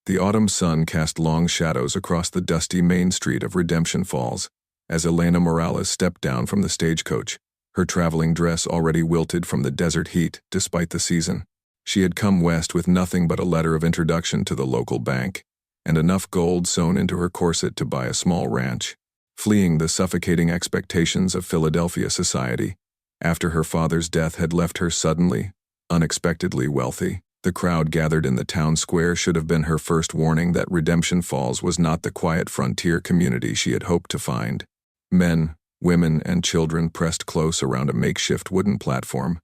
The autumn sun cast long shadows across the dusty main street of Redemption Falls as Elena Morales stepped down from the stagecoach, her traveling dress already wilted from the desert heat despite the season. She had come west with nothing but a letter of introduction to the local bank and enough gold sewn into her corset to buy a small ranch. Fleeing the suffocating expectations of Philadelphia society, after her father's death had left her suddenly, unexpectedly wealthy, the crowd gathered in the town square should have been her first warning that Redemption Falls was not the quiet frontier community she had hoped to find. Men, women, and children pressed close around a makeshift wooden platform,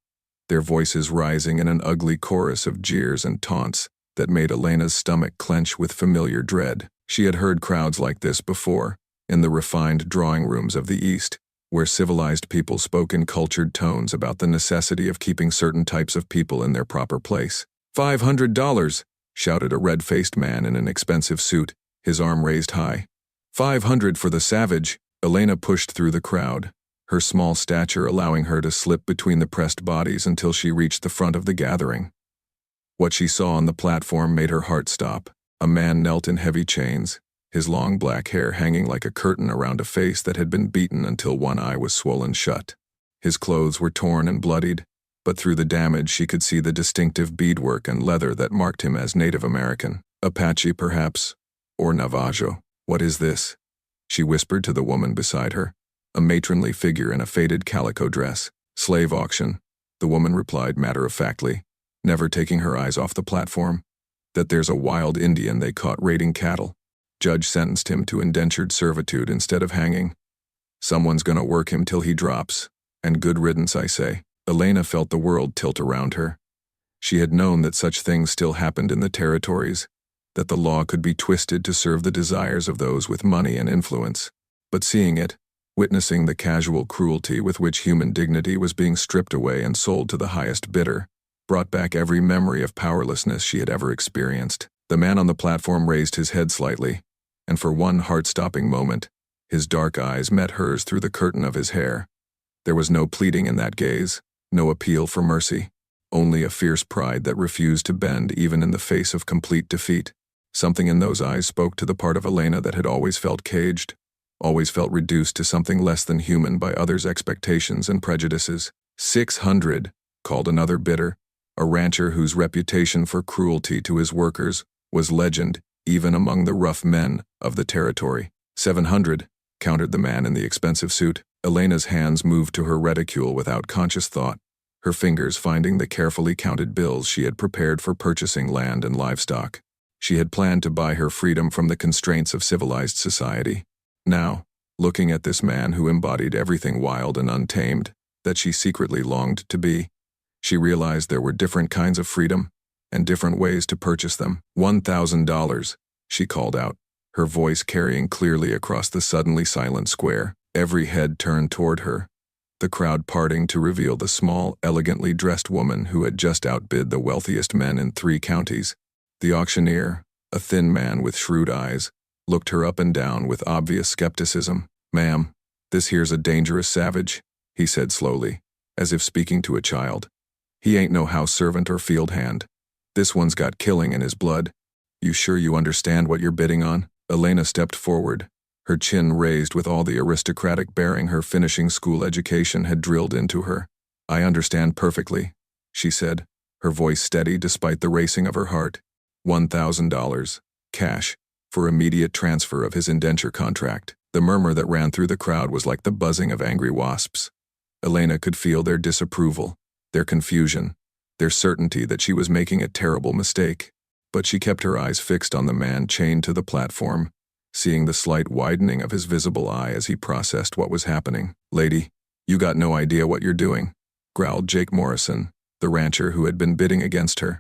their voices rising in an ugly chorus of jeers and taunts that made Elena's stomach clench with familiar dread. She had heard crowds like this before, in the refined drawing rooms of the East, where civilized people spoke in cultured tones about the necessity of keeping certain types of people in their proper place. $500, shouted a red-faced man in an expensive suit, his arm raised high. 500 for the savage. Elena pushed through the crowd, her small stature allowing her to slip between the pressed bodies until she reached the front of the gathering. What she saw on the platform made her heart stop. A man knelt in heavy chains, his long black hair hanging like a curtain around a face that had been beaten until one eye was swollen shut. His clothes were torn and bloodied, but through the damage she could see the distinctive beadwork and leather that marked him as Native American. Apache, perhaps, or Navajo. What is this? She whispered to the woman beside her, a matronly figure in a faded calico dress. Slave auction, the woman replied matter-of-factly, never taking her eyes off the platform. That there's a wild Indian they caught raiding cattle. Judge sentenced him to indentured servitude instead of hanging. Someone's gonna work him till he drops, and good riddance, I say. Elena felt the world tilt around her. She had known that such things still happened in the territories, that the law could be twisted to serve the desires of those with money and influence. But seeing it, witnessing the casual cruelty with which human dignity was being stripped away and sold to the highest bidder, brought back every memory of powerlessness she had ever experienced. The man on the platform raised his head slightly, and for one heart-stopping moment, his dark eyes met hers through the curtain of his hair. There was no pleading in that gaze, no appeal for mercy, only a fierce pride that refused to bend even in the face of complete defeat. Something in those eyes spoke to the part of Elena that had always felt caged, always felt reduced to something less than human by others' expectations and prejudices. 600, called another bidder, a rancher whose reputation for cruelty to his workers was legend even among the rough men of the territory. 700, countered the man in the expensive suit. Elena's hands moved to her reticule without conscious thought, her fingers finding the carefully counted bills she had prepared for purchasing land and livestock. She had planned to buy her freedom from the constraints of civilized society. Now, looking at this man who embodied everything wild and untamed that she secretly longed to be, she realized there were different kinds of freedom and different ways to purchase them. $1,000, she called out, her voice carrying clearly across the suddenly silent square. Every head turned toward her, the crowd parting to reveal the small, elegantly dressed woman who had just outbid the wealthiest men in 3 counties. The auctioneer, a thin man with shrewd eyes, looked her up and down with obvious skepticism. "Ma'am, this here's a dangerous savage," he said slowly, as if speaking to a child. "He ain't no house servant or field hand. This one's got killing in his blood. You sure you understand what you're bidding on?" Elena stepped forward, her chin raised with all the aristocratic bearing her finishing school education had drilled into her. "I understand perfectly," she said, her voice steady despite the racing of her heart. $1,000, cash, for immediate transfer of his indenture contract. The murmur that ran through the crowd was like the buzzing of angry wasps. Elena could feel their disapproval, their confusion, their certainty that she was making a terrible mistake. But she kept her eyes fixed on the man chained to the platform, seeing the slight widening of his visible eye as he processed what was happening. "Lady, you got no idea what you're doing," growled Jake Morrison, the rancher who had been bidding against her.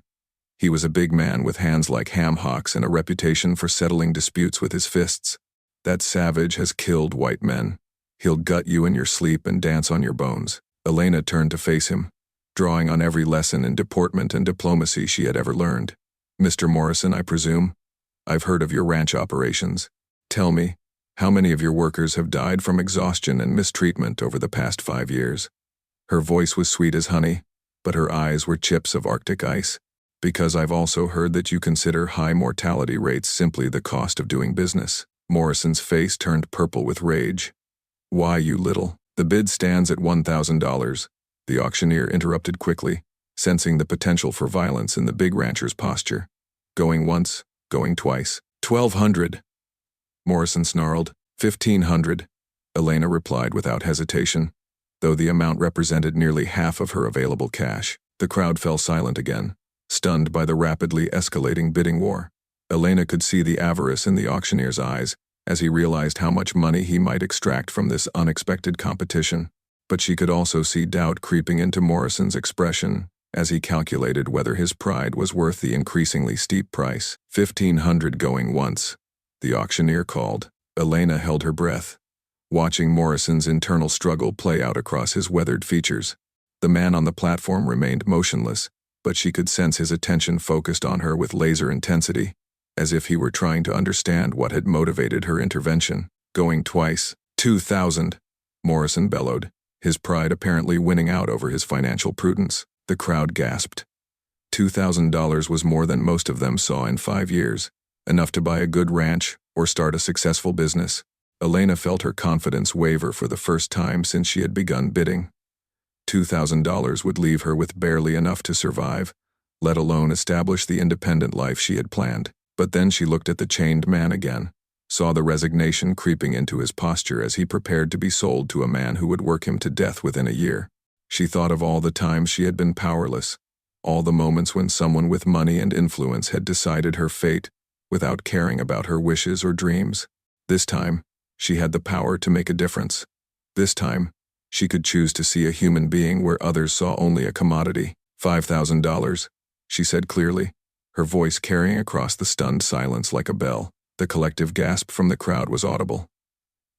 He was a big man with hands like ham hocks and a reputation for settling disputes with his fists. "That savage has killed white men. He'll gut you in your sleep and dance on your bones." Elena turned to face him, drawing on every lesson in deportment and diplomacy she had ever learned. "Mr. Morrison, I presume? I've heard of your ranch operations. Tell me, how many of your workers have died from exhaustion and mistreatment over the past 5 years?" Her voice was sweet as honey, but her eyes were chips of Arctic ice. Because I've also heard that you consider high mortality rates simply the cost of doing business. Morrison's face turned purple with rage. Why, you little? The bid stands at $1,000. The auctioneer interrupted quickly, sensing the potential for violence in the big rancher's posture. Going once, going twice. 1,200. Morrison snarled. 1,500. Elena replied without hesitation, though the amount represented nearly half of her available cash. The crowd fell silent again, stunned by the rapidly escalating bidding war. Elena could see the avarice in the auctioneer's eyes as he realized how much money he might extract from this unexpected competition. But she could also see doubt creeping into Morrison's expression as he calculated whether his pride was worth the increasingly steep price. 1,500 going once, the auctioneer called. Elena held her breath, watching Morrison's internal struggle play out across his weathered features. The man on the platform remained motionless, but she could sense his attention focused on her with laser intensity, as if he were trying to understand what had motivated her intervention. Going twice. 2,000, Morrison bellowed, his pride apparently winning out over his financial prudence. The crowd gasped. $2,000 was more than most of them saw in 5 years, enough to buy a good ranch or start a successful business. Elena felt her confidence waver for the first time since she had begun bidding. $2,000 would leave her with barely enough to survive, let alone establish the independent life she had planned. But then she looked at the chained man again, saw the resignation creeping into his posture as he prepared to be sold to a man who would work him to death within a year. She thought of all the times she had been powerless, all the moments when someone with money and influence had decided her fate without caring about her wishes or dreams. This time, she had the power to make a difference. This time, she could choose to see a human being where others saw only a commodity. $5,000, she said clearly, her voice carrying across the stunned silence like a bell. The collective gasp from the crowd was audible.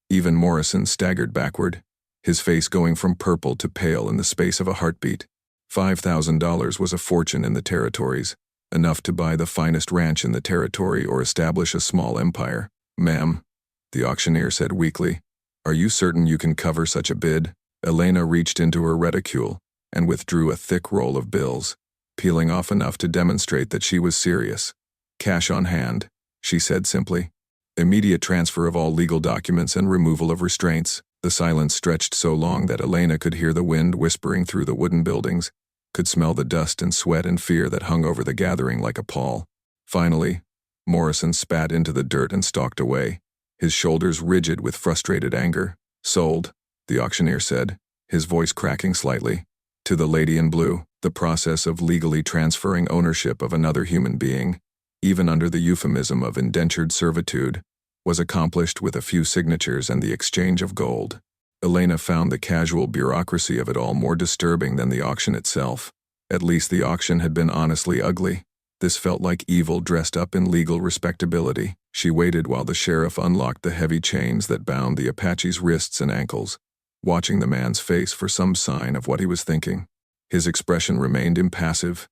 Even Morrison staggered backward, his face going from purple to pale in the space of a heartbeat. $5,000 was a fortune in the territories, enough to buy the finest ranch in the territory or establish a small empire. Ma'am, the auctioneer said weakly, are you certain you can cover such a bid? Elena reached into her reticule and withdrew a thick roll of bills, peeling off enough to demonstrate that she was serious. Cash on hand, she said simply. Immediate transfer of all legal documents and removal of restraints. The silence stretched so long that Elena could hear the wind whispering through the wooden buildings, could smell the dust and sweat and fear that hung over the gathering like a pall. Finally, Morrison spat into the dirt and stalked away, his shoulders rigid with frustrated anger. Sold, the auctioneer said, his voice cracking slightly. To the lady in blue, the process of legally transferring ownership of another human being, even under the euphemism of indentured servitude, was accomplished with a few signatures and the exchange of gold. Elena found the casual bureaucracy of it all more disturbing than the auction itself. At least the auction had been honestly ugly. This felt like evil dressed up in legal respectability. She waited while the sheriff unlocked the heavy chains that bound the Apache's wrists and ankles, watching the man's face for some sign of what he was thinking. His expression remained impassive,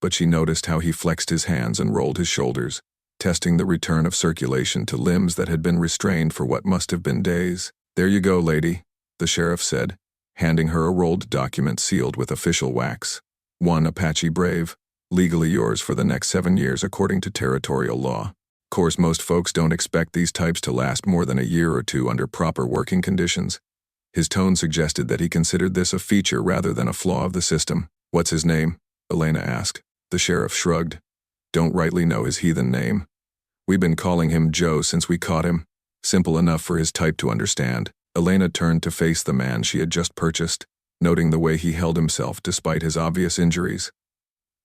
but she noticed how he flexed his hands and rolled his shoulders, testing the return of circulation to limbs that had been restrained for what must have been days. There you go, lady, the sheriff said, handing her a rolled document sealed with official wax. One Apache brave, legally yours for the next 7 years according to territorial law. Course most folks don't expect these types to last more than a year or two under proper working conditions. His tone suggested that he considered this a feature rather than a flaw of the system. What's his name? Elena asked. The sheriff shrugged. Don't rightly know his heathen name. We've been calling him Joe since we caught him. Simple enough for his type to understand. Elena turned to face the man she had just purchased, noting the way he held himself despite his obvious injuries.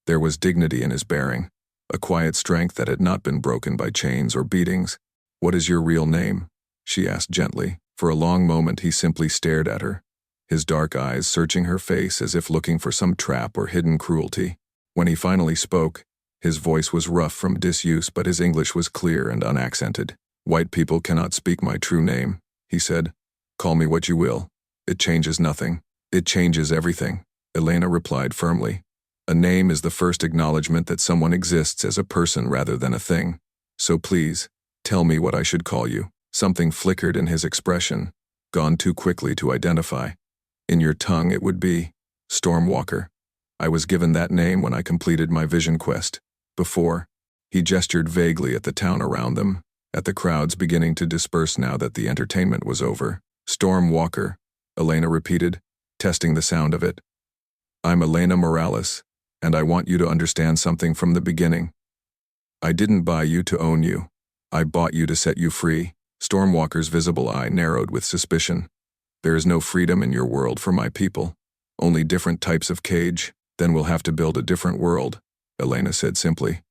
There was dignity in his bearing, a quiet strength that had not been broken by chains or beatings. What is your real name? She asked gently. For a long moment he simply stared at her, his dark eyes searching her face as if looking for some trap or hidden cruelty. When he finally spoke, his voice was rough from disuse, but his English was clear and unaccented. White people cannot speak my true name, he said. Call me what you will. It changes nothing. It changes everything, Elena replied firmly. A name is the first acknowledgement that someone exists as a person rather than a thing. So please, tell me what I should call you. Something flickered in his expression, gone too quickly to identify. In your tongue it would be Storm Walker. I was given that name when I completed my vision quest. Before, he gestured vaguely at the town around them, at the crowds beginning to disperse now that the entertainment was over. Storm Walker, Elena repeated, testing the sound of it. I'm Elena Morales, and I want you to understand something from the beginning. I didn't buy you to own you. I bought you to set you free. Storm Walker's visible eye narrowed with suspicion. There is no freedom in your world for my people. Only different types of cage. Then we'll have to build a different world, Elena said simply.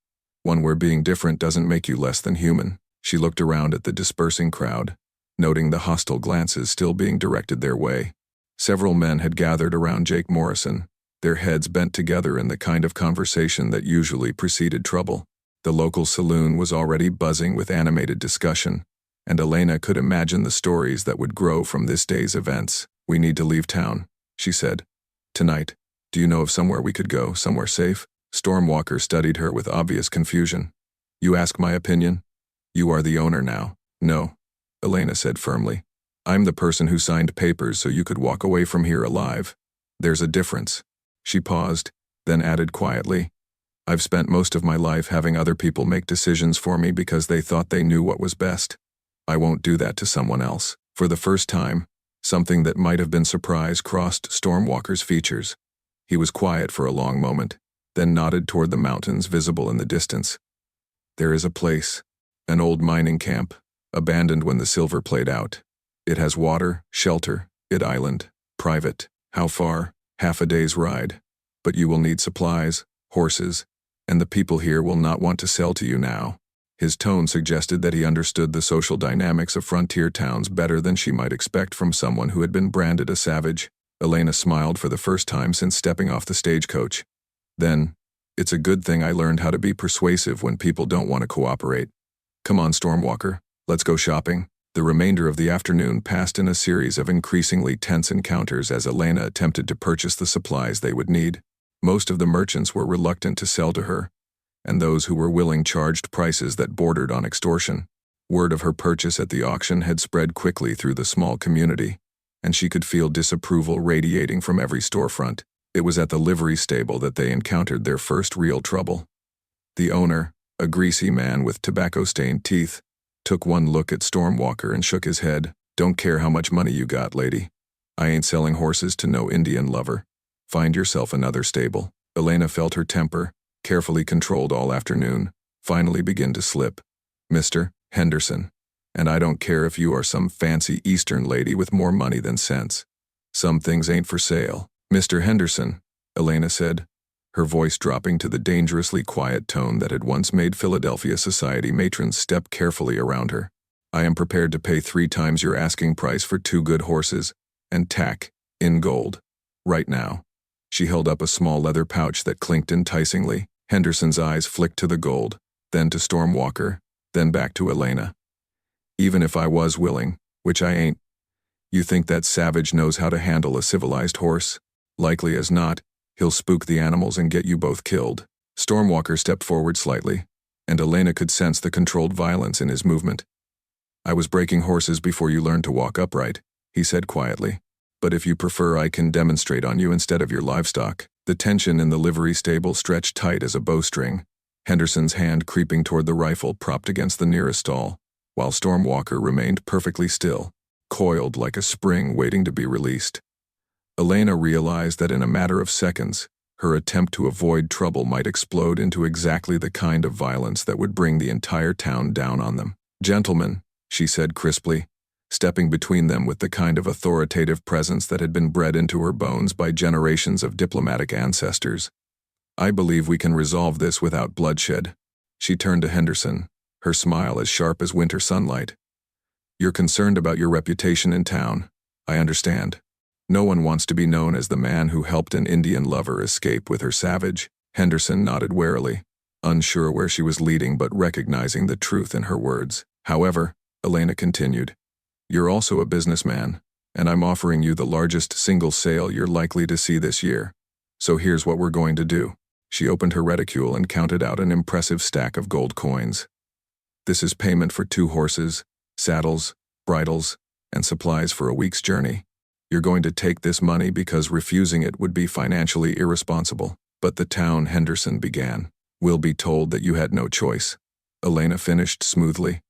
One where being different doesn't make you less than human. She looked around at the dispersing crowd, noting the hostile glances still being directed their way. Several men had gathered around Jake Morrison, their heads bent together in the kind of conversation that usually preceded trouble. The local saloon was already buzzing with animated discussion, and Elena could imagine the stories that would grow from this day's events. We need to leave town, she said. Tonight. Do you know of somewhere we could go, somewhere safe? Storm Walker studied her with obvious confusion. You ask my opinion? You are the owner now. No, Elena said firmly. I'm the person who signed papers so you could walk away from here alive. There's a difference. She paused, then added quietly. I've spent most of my life having other people make decisions for me because they thought they knew what was best. I won't do that to someone else. For the first time, something that might have been surprise crossed Storm Walker's features. He was quiet for a long moment, then nodded toward the mountains visible in the distance. There is a place, an old mining camp, abandoned when the silver played out. It has water, shelter, island, private. How far? Half a day's ride. But you will need supplies, horses, and the people here will not want to sell to you now. His tone suggested that he understood the social dynamics of frontier towns better than she might expect from someone who had been branded a savage. Elena smiled for the first time since stepping off the stagecoach. Then, it's a good thing I learned how to be persuasive when people don't want to cooperate. Come on, Storm Walker, let's go shopping. The remainder of the afternoon passed in a series of increasingly tense encounters as Elena attempted to purchase the supplies they would need. Most of the merchants were reluctant to sell to her, and those who were willing charged prices that bordered on extortion. Word of her purchase at the auction had spread quickly through the small community, and she could feel disapproval radiating from every storefront. It was at the livery stable that they encountered their first real trouble. The owner, a greasy man with tobacco-stained teeth, took one look at Storm Walker and shook his head. Don't care how much money you got, lady. I ain't selling horses to no Indian lover. Find yourself another stable. Elena felt her temper, carefully controlled all afternoon, finally begin to slip. Mr. Henderson. And I don't care if you are some fancy Eastern lady with more money than sense. Some things ain't for sale. Mr. Henderson, Elena said, her voice dropping to the dangerously quiet tone that had once made Philadelphia society matrons step carefully around her. I am prepared to pay 3 times your asking price for 2 good horses, and tack, in gold. Right now. She held up a small leather pouch that clinked enticingly. Henderson's eyes flicked to the gold, then to Storm Walker, then back to Elena. Even if I was willing, which I ain't, you think that savage knows how to handle a civilized horse? Likely as not, he'll spook the animals and get you both killed. Storm Walker stepped forward slightly, and Elena could sense the controlled violence in his movement. I was breaking horses before you learned to walk upright, he said quietly. But if you prefer, I can demonstrate on you instead of your livestock. The tension in the livery stable stretched tight as a bowstring, Henderson's hand creeping toward the rifle propped against the nearest stall, while Storm Walker remained perfectly still, coiled like a spring waiting to be released. Elena realized that in a matter of seconds, her attempt to avoid trouble might explode into exactly the kind of violence that would bring the entire town down on them. Gentlemen, she said crisply, stepping between them with the kind of authoritative presence that had been bred into her bones by generations of diplomatic ancestors. I believe we can resolve this without bloodshed. She turned to Henderson, her smile as sharp as winter sunlight. You're concerned about your reputation in town. I understand. No one wants to be known as the man who helped an Indian lover escape with her savage. Henderson nodded warily, unsure where she was leading but recognizing the truth in her words. However, Elena continued, you're also a businessman, and I'm offering you the largest single sale you're likely to see this year. So here's what we're going to do. She opened her reticule and counted out an impressive stack of gold coins. This is payment for 2 horses, saddles, bridles, and supplies for a week's journey. You're going to take this money because refusing it would be financially irresponsible. But the town, Henderson began. Will be told that you had no choice. Elena finished smoothly.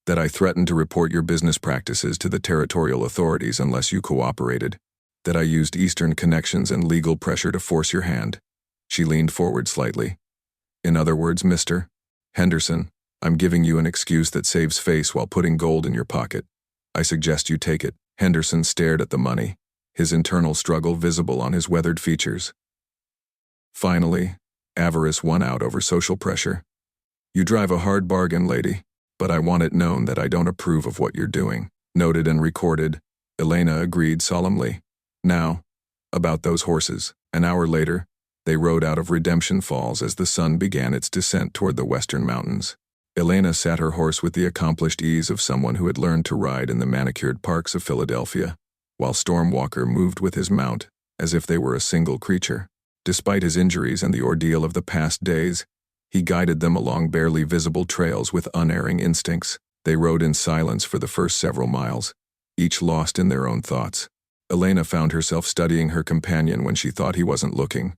That I threatened to report your business practices to the territorial authorities unless you cooperated. That I used Eastern connections and legal pressure to force your hand. She leaned forward slightly. In other words, Mr. Henderson, I'm giving you an excuse that saves face while putting gold in your pocket. I suggest you take it. Henderson stared at the money, his internal struggle visible on his weathered features. Finally, avarice won out over social pressure. You drive a hard bargain, lady, but I want it known that I don't approve of what you're doing. Noted and recorded, Elena agreed solemnly. Now, about those horses. An hour later, they rode out of Redemption Falls as the sun began its descent toward the western mountains. Elena sat her horse with the accomplished ease of someone who had learned to ride in the manicured parks of Philadelphia, while Storm Walker moved with his mount as if they were a single creature. Despite his injuries and the ordeal of the past days, he guided them along barely visible trails with unerring instincts. They rode in silence for the first several miles, each lost in their own thoughts. Elena found herself studying her companion when she thought he wasn't looking,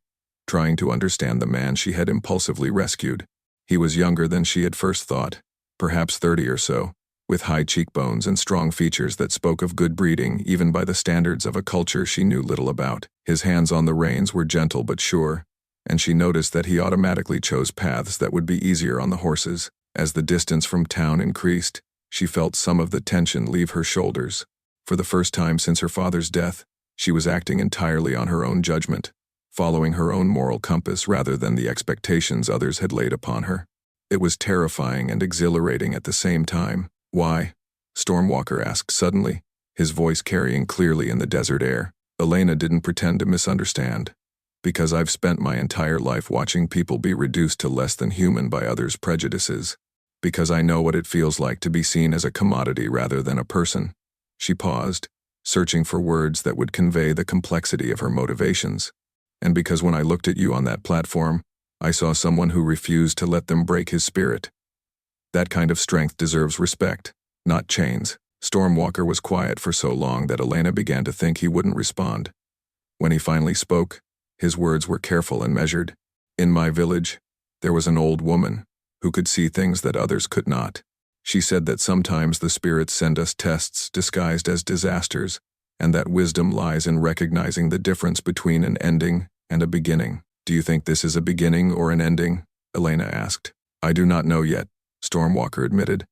trying to understand the man she had impulsively rescued. He was younger than she had first thought, perhaps 30 or so, with high cheekbones and strong features that spoke of good breeding even by the standards of a culture she knew little about. His hands on the reins were gentle but sure, and she noticed that he automatically chose paths that would be easier on the horses. As the distance from town increased, she felt some of the tension leave her shoulders. For the first time since her father's death, she was acting entirely on her own judgment, following her own moral compass rather than the expectations others had laid upon her. It was terrifying and exhilarating at the same time. Why? Storm Walker asked suddenly, his voice carrying clearly in the desert air. Elena didn't pretend to misunderstand. Because I've spent my entire life watching people be reduced to less than human by others' prejudices. Because I know what it feels like to be seen as a commodity rather than a person. She paused, searching for words that would convey the complexity of her motivations. And because when I looked at you on that platform, I saw someone who refused to let them break his spirit. That kind of strength deserves respect, not chains. Storm Walker was quiet for so long that Elena began to think he wouldn't respond. When he finally spoke, his words were careful and measured. In my village, there was an old woman who could see things that others could not. She said that sometimes the spirits send us tests disguised as disasters, and that wisdom lies in recognizing the difference between an ending and a beginning. Do you think this is a beginning or an ending? Elena asked. I do not know yet, Storm Walker admitted.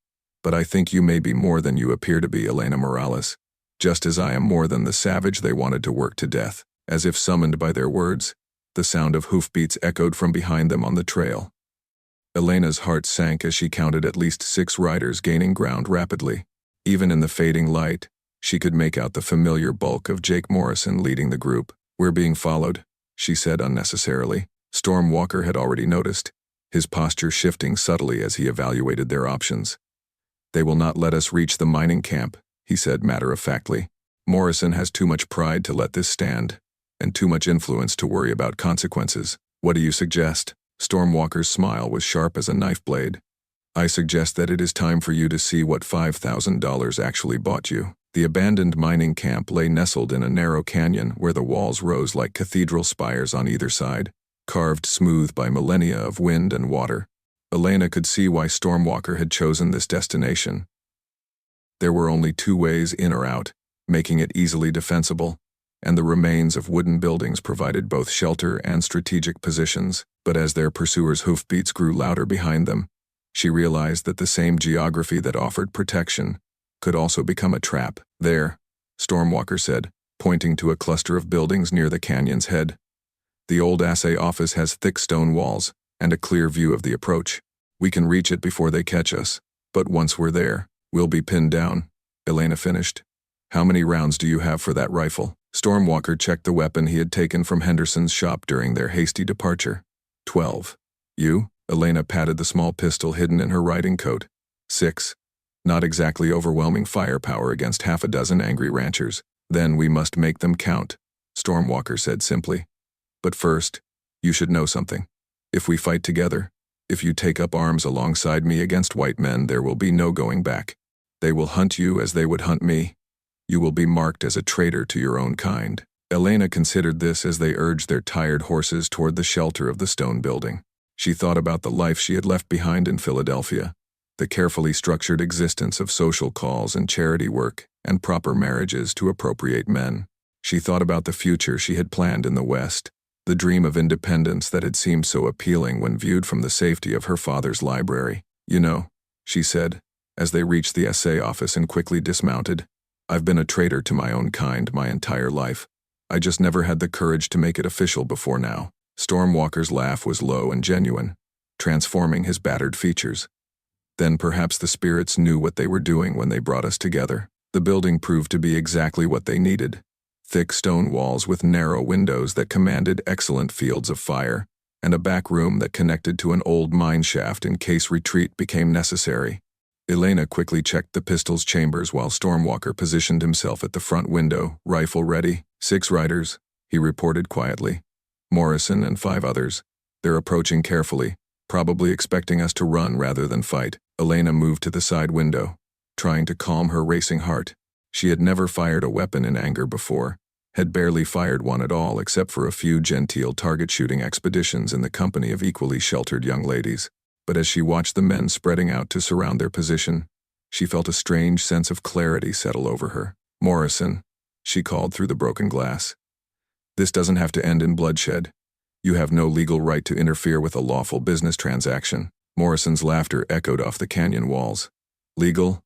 But I think you may be more than you appear to be, Elena Morales. Just as I am more than the savage they wanted to work to death. As if summoned by their words, the sound of hoofbeats echoed from behind them on the trail. Elena's heart sank as she counted at least 6 riders gaining ground rapidly. Even in the fading light, she could make out the familiar bulk of Jake Morrison leading the group. We're being followed, she said unnecessarily. Storm Walker had already noticed, his posture shifting subtly as he evaluated their options. They will not let us reach the mining camp, he said matter-of-factly. Morrison has too much pride to let this stand, and too much influence to worry about consequences. What do you suggest? Storm Walker's smile was sharp as a knife blade. I suggest that it is time for you to see what $5,000 actually bought you. The abandoned mining camp lay nestled in a narrow canyon where the walls rose like cathedral spires on either side, carved smooth by millennia of wind and water. Elena could see why Storm Walker had chosen this destination. There were only 2 ways in or out, making it easily defensible, and the remains of wooden buildings provided both shelter and strategic positions. But as their pursuers' hoofbeats grew louder behind them, she realized that the same geography that offered protection could also become a trap. There, Storm Walker said, pointing to a cluster of buildings near the canyon's head. The old assay office has thick stone walls and a clear view of the approach. We can reach it before they catch us, but once we're there, we'll be pinned down, Elena finished. How many rounds do you have for that rifle? Storm Walker checked the weapon he had taken from Henderson's shop during their hasty departure. 12. You? Elena patted the small pistol hidden in her riding coat. 6. Not exactly overwhelming firepower against half a dozen angry ranchers. Then we must make them count, Storm Walker said simply. But first, you should know something. If we fight together, if you take up arms alongside me against white men, there will be no going back. They will hunt you as they would hunt me. You will be marked as a traitor to your own kind. Elena considered this as they urged their tired horses toward the shelter of the stone building. She thought about the life she had left behind in Philadelphia, the carefully structured existence of social calls and charity work, and proper marriages to appropriate men. She thought about the future she had planned in the West, the dream of independence that had seemed so appealing when viewed from the safety of her father's library. "You know," she said, as they reached the essay office and quickly dismounted, "I've been a traitor to my own kind my entire life. I just never had the courage to make it official before now." Storm Walker's laugh was low and genuine, transforming his battered features. "Then perhaps the spirits knew what they were doing when they brought us together." The building proved to be exactly what they needed. Thick stone walls with narrow windows that commanded excellent fields of fire, and a back room that connected to an old mine shaft in case retreat became necessary. Elena quickly checked the pistol's chambers while Stormwalker positioned himself at the front window, rifle ready. "6 riders," he reported quietly. "Morrison and 5 others. They're approaching carefully, probably expecting us to run rather than fight." Elena moved to the side window, trying to calm her racing heart. She had never fired a weapon in anger before, had barely fired one at all except for a few genteel target-shooting expeditions in the company of equally sheltered young ladies. But as she watched the men spreading out to surround their position, she felt a strange sense of clarity settle over her. "Morrison," she called through the broken glass. "This doesn't have to end in bloodshed. You have no legal right to interfere with a lawful business transaction." Morrison's laughter echoed off the canyon walls. "Legal?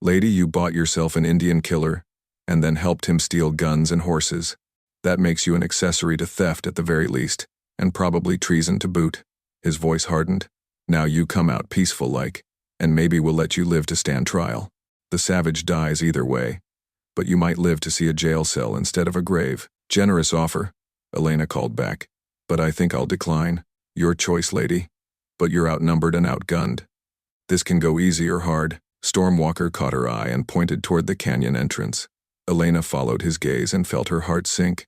Lady, you bought yourself an Indian killer, and then helped him steal guns and horses. That makes you an accessory to theft at the very least, and probably treason to boot." His voice hardened. "Now you come out peaceful-like, and maybe we'll let you live to stand trial. The savage dies either way, but you might live to see a jail cell instead of a grave." "Generous offer," Elena called back, "but I think I'll decline." "Your choice, lady, but you're outnumbered and outgunned. This can go easy or hard." Stormwalker caught her eye and pointed toward the canyon entrance. Elena followed his gaze and felt her heart sink.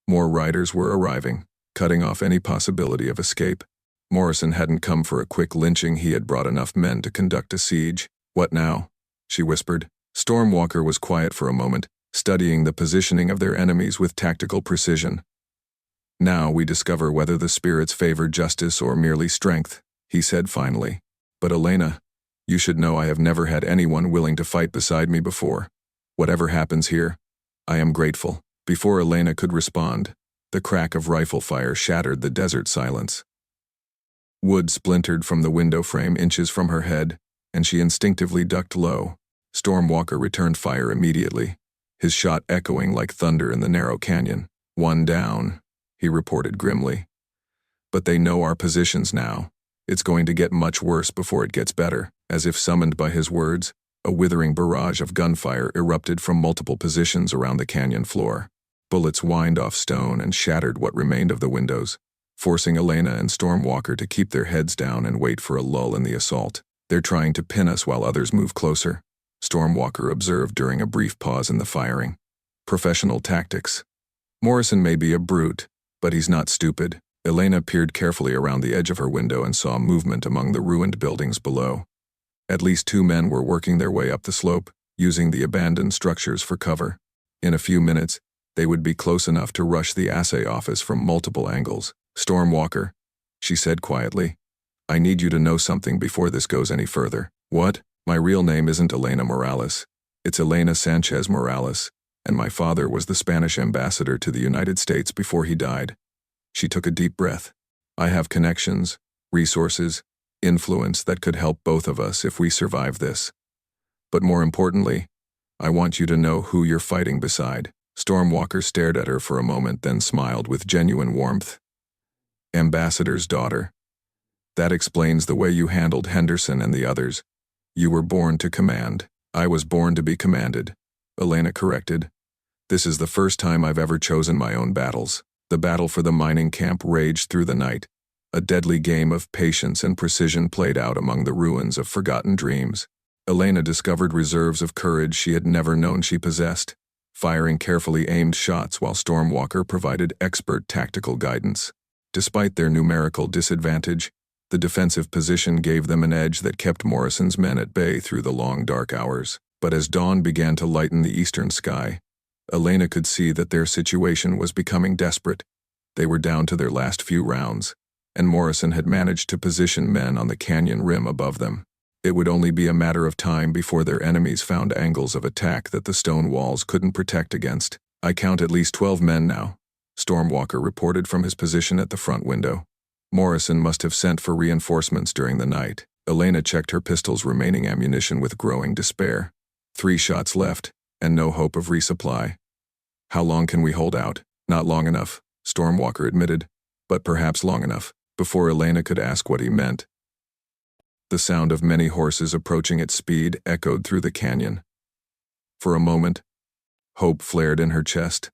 More riders were arriving, cutting off any possibility of escape. Morrison hadn't come for a quick lynching, he had brought enough men to conduct a siege. "What now?" she whispered. Stormwalker was quiet for a moment, studying the positioning of their enemies with tactical precision. "Now we discover whether the spirits favor justice or merely strength," he said finally. "But Elena, you should know I have never had anyone willing to fight beside me before. Whatever happens here, I am grateful." Before Elena could respond, the crack of rifle fire shattered the desert silence. Wood splintered from the window frame inches from her head, and she instinctively ducked low. Stormwalker returned fire immediately, his shot echoing like thunder in the narrow canyon. "1 down," he reported grimly. "But they know our positions now. It's going to get much worse before it gets better." As if summoned by his words, a withering barrage of gunfire erupted from multiple positions around the canyon floor. Bullets whined off stone and shattered what remained of the windows, forcing Elena and Stormwalker to keep their heads down and wait for a lull in the assault. "They're trying to pin us while others move closer," Stormwalker observed during a brief pause in the firing. "Professional tactics. Morrison may be a brute, but he's not stupid." Elena peered carefully around the edge of her window and saw movement among the ruined buildings below. At least 2 men were working their way up the slope, using the abandoned structures for cover. In a few minutes, they would be close enough to rush the assay office from multiple angles. "Stormwalker," she said quietly, "I need you to know something before this goes any further." "What?" "My real name isn't Elena Morales. It's Elena Sanchez Morales, and my father was the Spanish ambassador to the United States before he died." She took a deep breath. "I have connections, resources, influence that could help both of us if we survive this. But more importantly, I want you to know who you're fighting beside." Stormwalker stared at her for a moment, then smiled with genuine warmth. "Ambassador's daughter. That explains the way you handled Henderson and the others. You were born to command." "I was born to be commanded," Elena corrected. "This is the first time I've ever chosen my own battles." The battle for the mining camp raged through the night. A deadly game of patience and precision played out among the ruins of forgotten dreams. Elena discovered reserves of courage she had never known she possessed, firing carefully aimed shots while Stormwalker provided expert tactical guidance. Despite their numerical disadvantage, the defensive position gave them an edge that kept Morrison's men at bay through the long dark hours. But as dawn began to lighten the eastern sky, Elena could see that their situation was becoming desperate. They were down to their last few rounds, and Morrison had managed to position men on the canyon rim above them. It would only be a matter of time before their enemies found angles of attack that the stone walls couldn't protect against. "I count at least 12 men now," Storm Walker reported from his position at the front window. Morrison must have sent for reinforcements during the night. Elena checked her pistol's remaining ammunition with growing despair. 3 shots left, and no hope of resupply. "How long can we hold out?" "Not long enough," Storm Walker admitted, "but perhaps long enough." Before Elena could ask what he meant, the sound of many horses approaching at speed echoed through the canyon. For a moment, hope flared in her chest.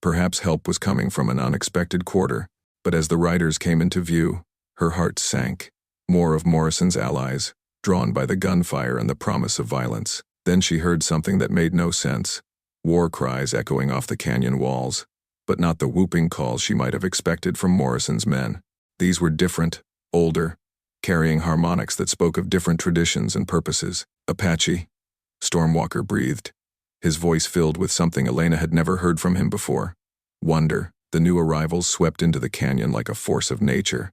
Perhaps help was coming from an unexpected quarter, but as the riders came into view, her heart sank. More of Morrison's allies, drawn by the gunfire and the promise of violence. Then she heard something that made no sense. War cries echoing off the canyon walls, but not the whooping calls she might have expected from Morrison's men. These were different, older, carrying harmonics that spoke of different traditions and purposes. "Apache," Storm Walker breathed, his voice filled with something Elena had never heard from him before. Wonder. The new arrivals swept into the canyon like a force of nature.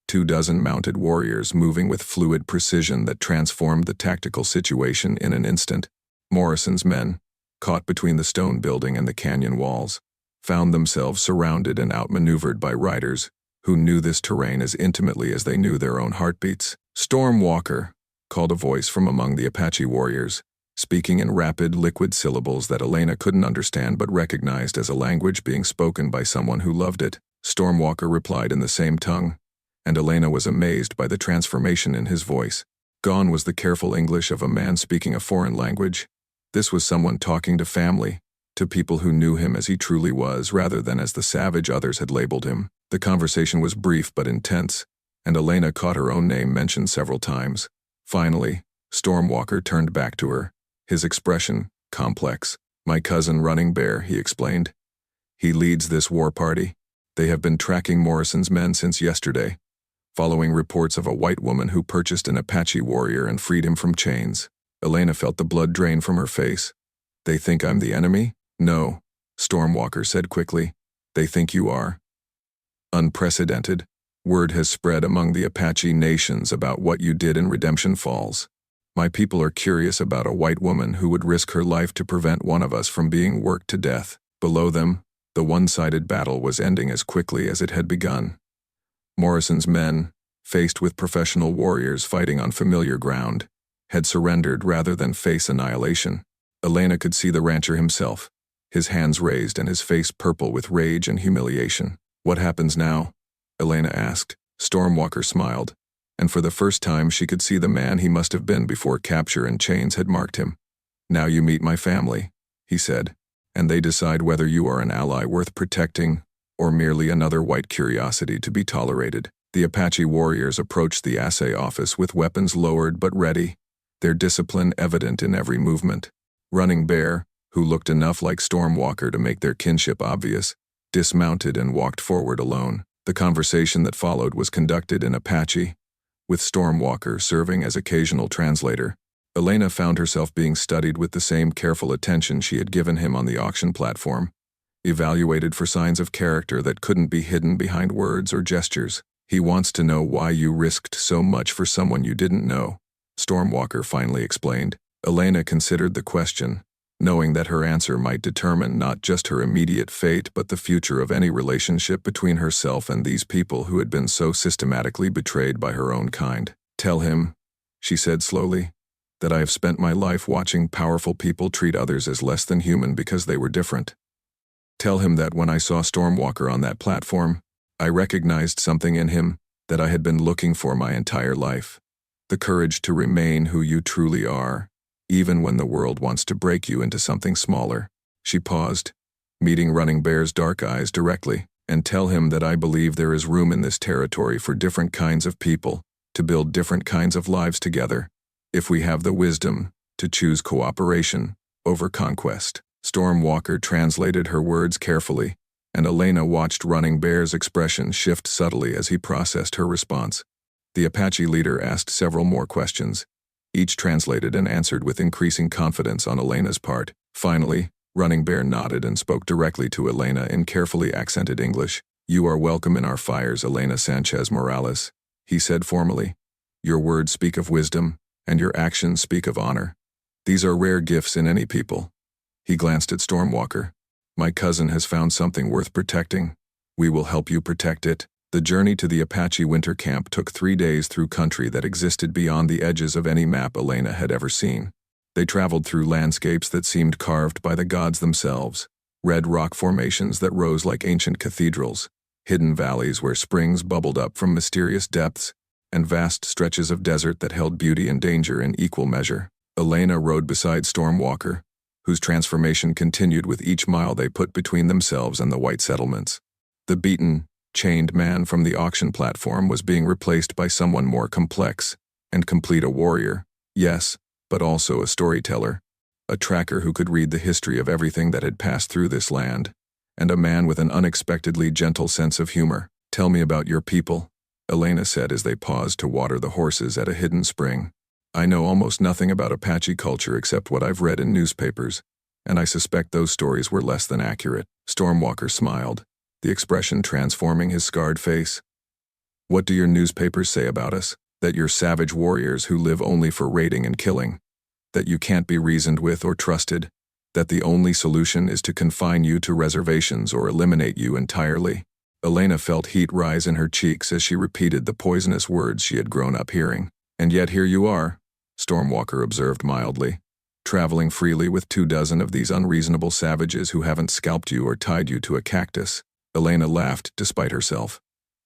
24 mounted warriors moving with fluid precision that transformed the tactical situation in an instant. Morrison's men, caught between the stone building and the canyon walls, found themselves surrounded and outmaneuvered by riders who knew this terrain as intimately as they knew their own heartbeats. "Storm Walker," called a voice from among the Apache warriors, speaking in rapid, liquid syllables that Elena couldn't understand but recognized as a language being spoken by someone who loved it. Storm Walker replied in the same tongue, and Elena was amazed by the transformation in his voice. Gone was the careful English of a man speaking a foreign language. This was someone talking to family, to people who knew him as he truly was rather than as the savage others had labeled him. The conversation was brief but intense, and Elena caught her own name mentioned several times. Finally, Storm Walker turned back to her, his expression complex. "My cousin Running Bear," he explained. "He leads this war party. They have been tracking Morrison's men since yesterday, following reports of a white woman who purchased an Apache warrior and freed him from chains." Elena felt the blood drain from her face. "They think I'm the enemy?" "No," Storm Walker said quickly. "They think you are." Unprecedented. Word has spread among the Apache nations about what you did in Redemption Falls. My people are curious about a white woman who would risk her life to prevent one of us from being worked to death. Below them, the one-sided battle was ending as quickly as it had begun. Morrison's men, faced with professional warriors fighting on familiar ground, had surrendered rather than face annihilation. Elena could see the rancher himself, his hands raised and his face purple with rage and humiliation. "What happens now?" Elena asked. Storm Walker smiled, and for the first time she could see the man he must have been before capture and chains had marked him. "Now you meet my family," he said, "and they decide whether you are an ally worth protecting or merely another white curiosity to be tolerated." The Apache warriors approached the assay office with weapons lowered but ready, their discipline evident in every movement. Running Bear, who looked enough like Storm Walker to make their kinship obvious, dismounted and walked forward alone. The conversation that followed was conducted in Apache, with Storm Walker serving as occasional translator. Elena found herself being studied with the same careful attention she had given him on the auction platform, evaluated for signs of character that couldn't be hidden behind words or gestures. "He wants to know why you risked so much for someone you didn't know," Storm Walker finally explained. Elena considered the question, knowing that her answer might determine not just her immediate fate but the future of any relationship between herself and these people who had been so systematically betrayed by her own kind. "Tell him," she said slowly, "that I have spent my life watching powerful people treat others as less than human because they were different. Tell him that when I saw Storm Walker on that platform, I recognized something in him that I had been looking for my entire life. The courage to remain who you truly are, even when the world wants to break you into something smaller." She paused, meeting Running Bear's dark eyes directly. "And tell him that I believe there is room in this territory for different kinds of people to build different kinds of lives together, if we have the wisdom to choose cooperation over conquest." Storm Walker translated her words carefully, and Elena watched Running Bear's expression shift subtly as he processed her response. The Apache leader asked several more questions, each translated and answered with increasing confidence on Elena's part. Finally, Running Bear nodded and spoke directly to Elena in carefully accented English. "You are welcome in our fires, Elena Sanchez Morales," he said formally. "Your words speak of wisdom, and your actions speak of honor. These are rare gifts in any people." He glanced at Storm Walker. "My cousin has found something worth protecting. We will help you protect it." The journey to the Apache winter camp took 3 days through country that existed beyond the edges of any map Elena had ever seen. They traveled through landscapes that seemed carved by the gods themselves, red rock formations that rose like ancient cathedrals, hidden valleys where springs bubbled up from mysterious depths, and vast stretches of desert that held beauty and danger in equal measure. Elena rode beside Storm Walker, whose transformation continued with each mile they put between themselves and the white settlements. The beaten, chained man from the auction platform was being replaced by someone more complex and complete: a warrior, yes, but also a storyteller, a tracker who could read the history of everything that had passed through this land, and a man with an unexpectedly gentle sense of humor. "Tell me about your people," Elena said as they paused to water the horses at a hidden spring. "I know almost nothing about Apache culture except what I've read in newspapers, and I suspect those stories were less than accurate." Stormwalker smiled, the expression transforming his scarred face. "What do your newspapers say about us? That you're savage warriors who live only for raiding and killing, that you can't be reasoned with or trusted, that the only solution is to confine you to reservations or eliminate you entirely." Elena felt heat rise in her cheeks as she repeated the poisonous words she had grown up hearing. "And yet here you are," Stormwalker observed mildly, "traveling freely with 24 of these unreasonable savages who haven't scalped you or tied you to a cactus." Elena laughed despite herself.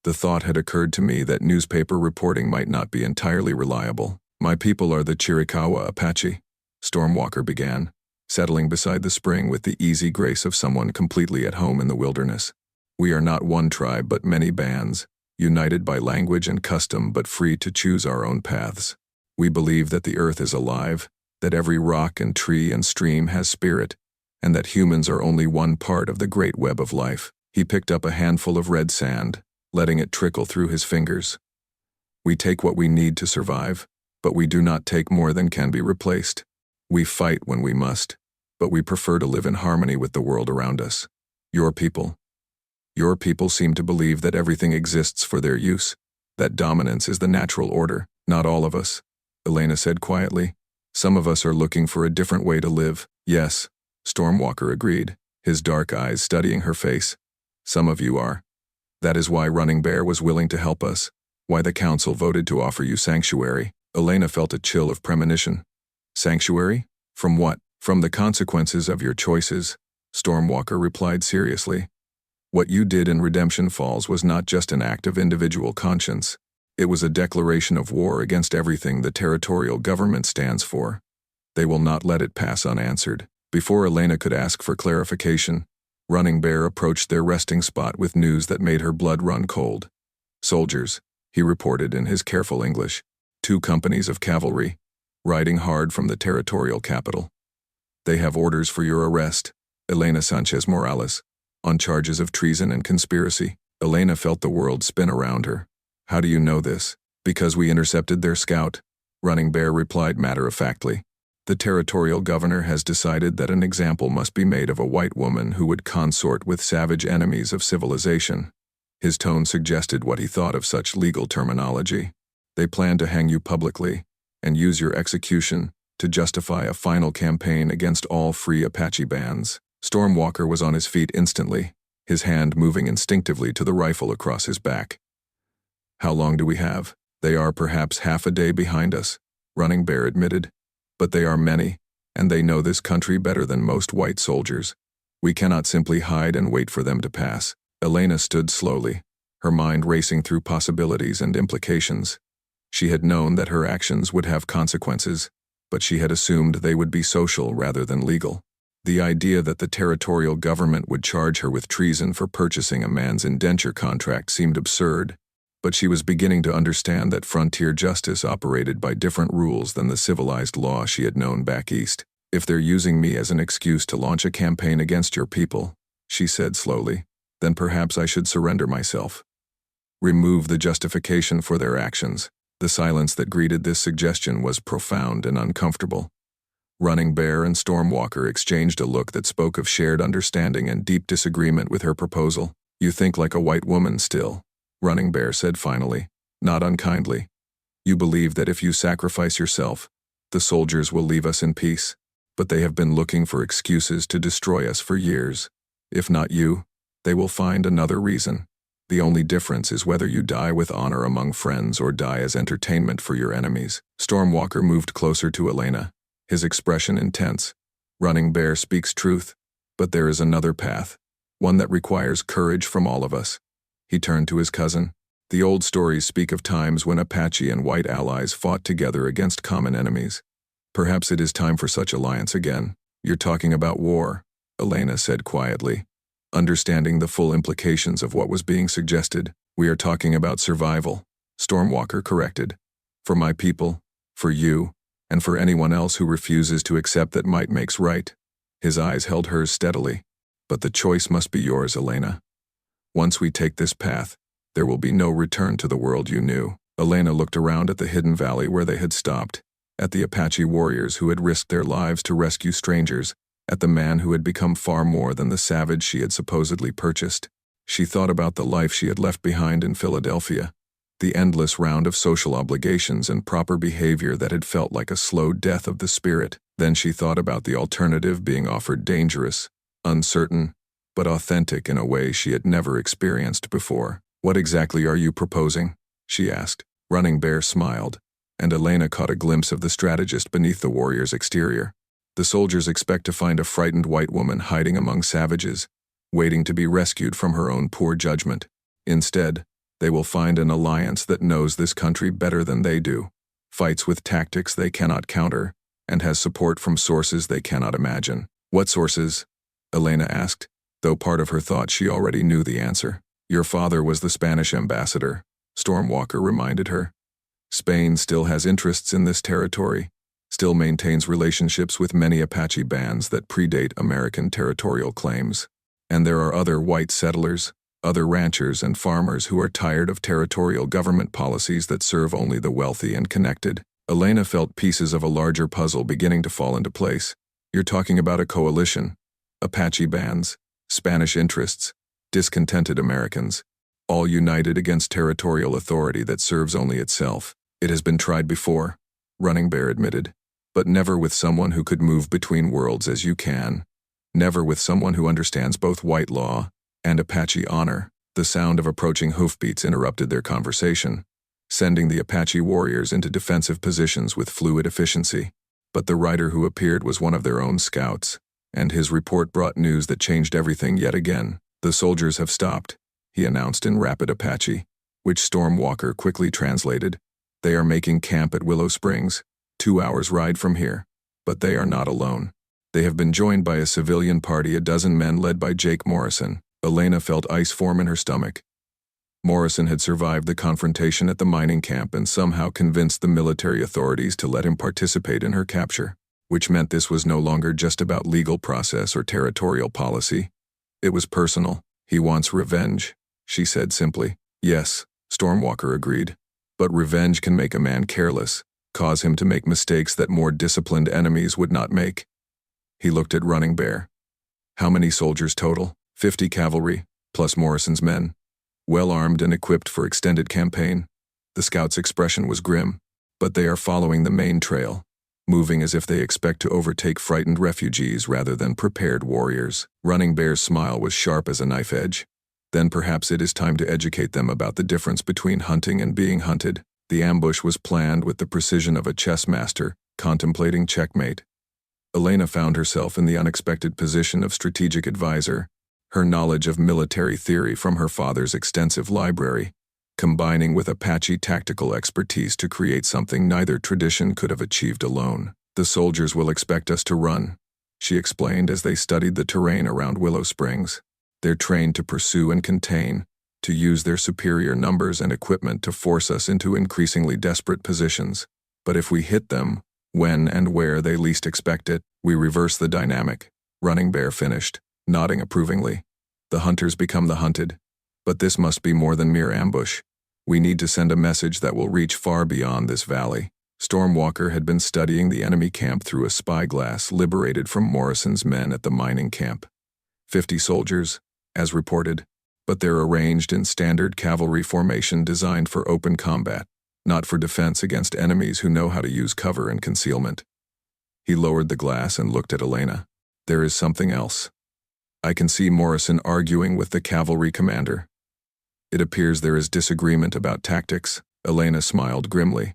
"The thought had occurred to me that newspaper reporting might not be entirely reliable. My people are the Chiricahua Apache," Stormwalker began, settling beside the spring with the easy grace of someone completely at home in the wilderness. "We are not one tribe but many bands, united by language and custom but free to choose our own paths. We believe that the earth is alive, that every rock and tree and stream has spirit, and that humans are only one part of the great web of life." He picked up a handful of red sand, letting it trickle through his fingers. "We take what we need to survive, but we do not take more than can be replaced. We fight when we must, but we prefer to live in harmony with the world around us. Your people seem to believe that everything exists for their use, that dominance is the natural order." "Not all of us," Elena said quietly. "Some of us are looking for a different way to live." "Yes," Stormwalker agreed, his dark eyes studying her face. "Some of you are. That is why Running Bear was willing to help us, why the council voted to offer you sanctuary." Elena felt a chill of premonition. "Sanctuary? From what?" "From the consequences of your choices," Stormwalker replied seriously. "What you did in Redemption Falls was not just an act of individual conscience. It was a declaration of war against everything the territorial government stands for. They will not let it pass unanswered." Before Elena could ask for clarification, Running Bear approached their resting spot with news that made her blood run cold. "Soldiers," he reported in his careful English. "2 companies of cavalry, riding hard from the territorial capital. They have orders for your arrest, Elena Sanchez Morales, on charges of treason and conspiracy." Elena felt the world spin around her. "How do you know this?" "Because we intercepted their scout," Running Bear replied matter-of-factly. "The territorial governor has decided that an example must be made of a white woman who would consort with savage enemies of civilization." His tone suggested what he thought of such legal terminology. "They plan to hang you publicly and use your execution to justify a final campaign against all free Apache bands." Stormwalker was on his feet instantly, his hand moving instinctively to the rifle across his back. "How long do we have?" "They are perhaps half a day behind us," Running Bear admitted. "But they are many, and they know this country better than most white soldiers. We cannot simply hide and wait for them to pass." Elena stood slowly, her mind racing through possibilities and implications. She had known that her actions would have consequences, but she had assumed they would be social rather than legal. The idea that the territorial government would charge her with treason for purchasing a man's indenture contract seemed absurd, but she was beginning to understand that frontier justice operated by different rules than the civilized law she had known back east. "If they're using me as an excuse to launch a campaign against your people," she said slowly, "then perhaps I should surrender myself. Remove the justification for their actions." The silence that greeted this suggestion was profound and uncomfortable. Running Bear and Storm Walker exchanged a look that spoke of shared understanding and deep disagreement with her proposal. "You think like a white woman still," Running Bear said finally, not unkindly. "You believe that if you sacrifice yourself, the soldiers will leave us in peace. But they have been looking for excuses to destroy us for years. If not you, they will find another reason. The only difference is whether you die with honor among friends or die as entertainment for your enemies." Storm Walker moved closer to Elena, his expression intense. "Running Bear speaks truth, but there is another path, one that requires courage from all of us." He turned to his cousin. "The old stories speak of times when Apache and white allies fought together against common enemies. Perhaps it is time for such alliance again." "You're talking about war," Elena said quietly, understanding the full implications of what was being suggested. "We are talking about survival," Storm Walker corrected. "For my people, for you, and for anyone else who refuses to accept that might makes right." His eyes held hers steadily. "But the choice must be yours, Elena. Once we take this path, there will be no return to the world you knew." Elena looked around at the hidden valley where they had stopped, at the Apache warriors who had risked their lives to rescue strangers, at the man who had become far more than the savage she had supposedly purchased. She thought about the life she had left behind in Philadelphia, the endless round of social obligations and proper behavior that had felt like a slow death of the spirit. Then she thought about the alternative being offered, dangerous, uncertain, but authentic in a way she had never experienced before. "What exactly are you proposing?" she asked. Running Bear smiled, and Elena caught a glimpse of the strategist beneath the warrior's exterior. "The soldiers expect to find a frightened white woman hiding among savages, waiting to be rescued from her own poor judgment. Instead, they will find an alliance that knows this country better than they do, fights with tactics they cannot counter, and has support from sources they cannot imagine." "What sources?" Elena asked, though part of her thought she already knew the answer. "Your father was the Spanish ambassador," Storm Walker reminded her. "Spain still has interests in this territory, still maintains relationships with many Apache bands that predate American territorial claims. And there are other white settlers, other ranchers and farmers who are tired of territorial government policies that serve only the wealthy and connected." Elena felt pieces of a larger puzzle beginning to fall into place. "You're talking about a coalition. Apache bands, Spanish interests, discontented Americans, all united against territorial authority that serves only itself. It has been tried before," Running Bear admitted, "but never with someone who could move between worlds as you can. Never with someone who understands both white law and Apache honor." The sound of approaching hoofbeats interrupted their conversation, sending the Apache warriors into defensive positions with fluid efficiency. But the rider who appeared was one of their own scouts, and his report brought news that changed everything yet again. "The soldiers have stopped," he announced in rapid Apache, which Storm Walker quickly translated. "They are making camp at Willow Springs, 2 hours' ride from here. But they are not alone. They have been joined by a civilian party, a dozen men led by Jake Morrison." Elena felt ice form in her stomach. Morrison had survived the confrontation at the mining camp and somehow convinced the military authorities to let him participate in her capture, which meant this was no longer just about legal process or territorial policy. It was personal. "He wants revenge," she said simply. "Yes," Storm Walker agreed. "But revenge can make a man careless, cause him to make mistakes that more disciplined enemies would not make." He looked at Running Bear. "How many soldiers total?" 50 cavalry, plus Morrison's men. Well armed and equipped for extended campaign." The scout's expression was grim. "But they are following the main trail, moving as if they expect to overtake frightened refugees rather than prepared warriors." Running Bear's smile was sharp as a knife edge. "Then perhaps it is time to educate them about the difference between hunting and being hunted." The ambush was planned with the precision of a chess master contemplating checkmate. Elena found herself in the unexpected position of strategic advisor, her knowledge of military theory from her father's extensive library, combining with Apache tactical expertise to create something neither tradition could have achieved alone. "The soldiers will expect us to run," she explained as they studied the terrain around Willow Springs. "They're trained to pursue and contain, to use their superior numbers and equipment to force us into increasingly desperate positions. But if we hit them, when and where they least expect it, we reverse the dynamic," Running Bear finished, nodding approvingly. "The hunters become the hunted. But this must be more than mere ambush. We need to send a message that will reach far beyond this valley." Storm Walker had been studying the enemy camp through a spyglass liberated from Morrison's men at the mining camp. 50 soldiers, as reported, but they're arranged in standard cavalry formation designed for open combat, not for defense against enemies who know how to use cover and concealment. He lowered the glass and looked at Elena. There is something else. I can see Morrison arguing with the cavalry commander. It appears there is disagreement about tactics. Elena smiled grimly.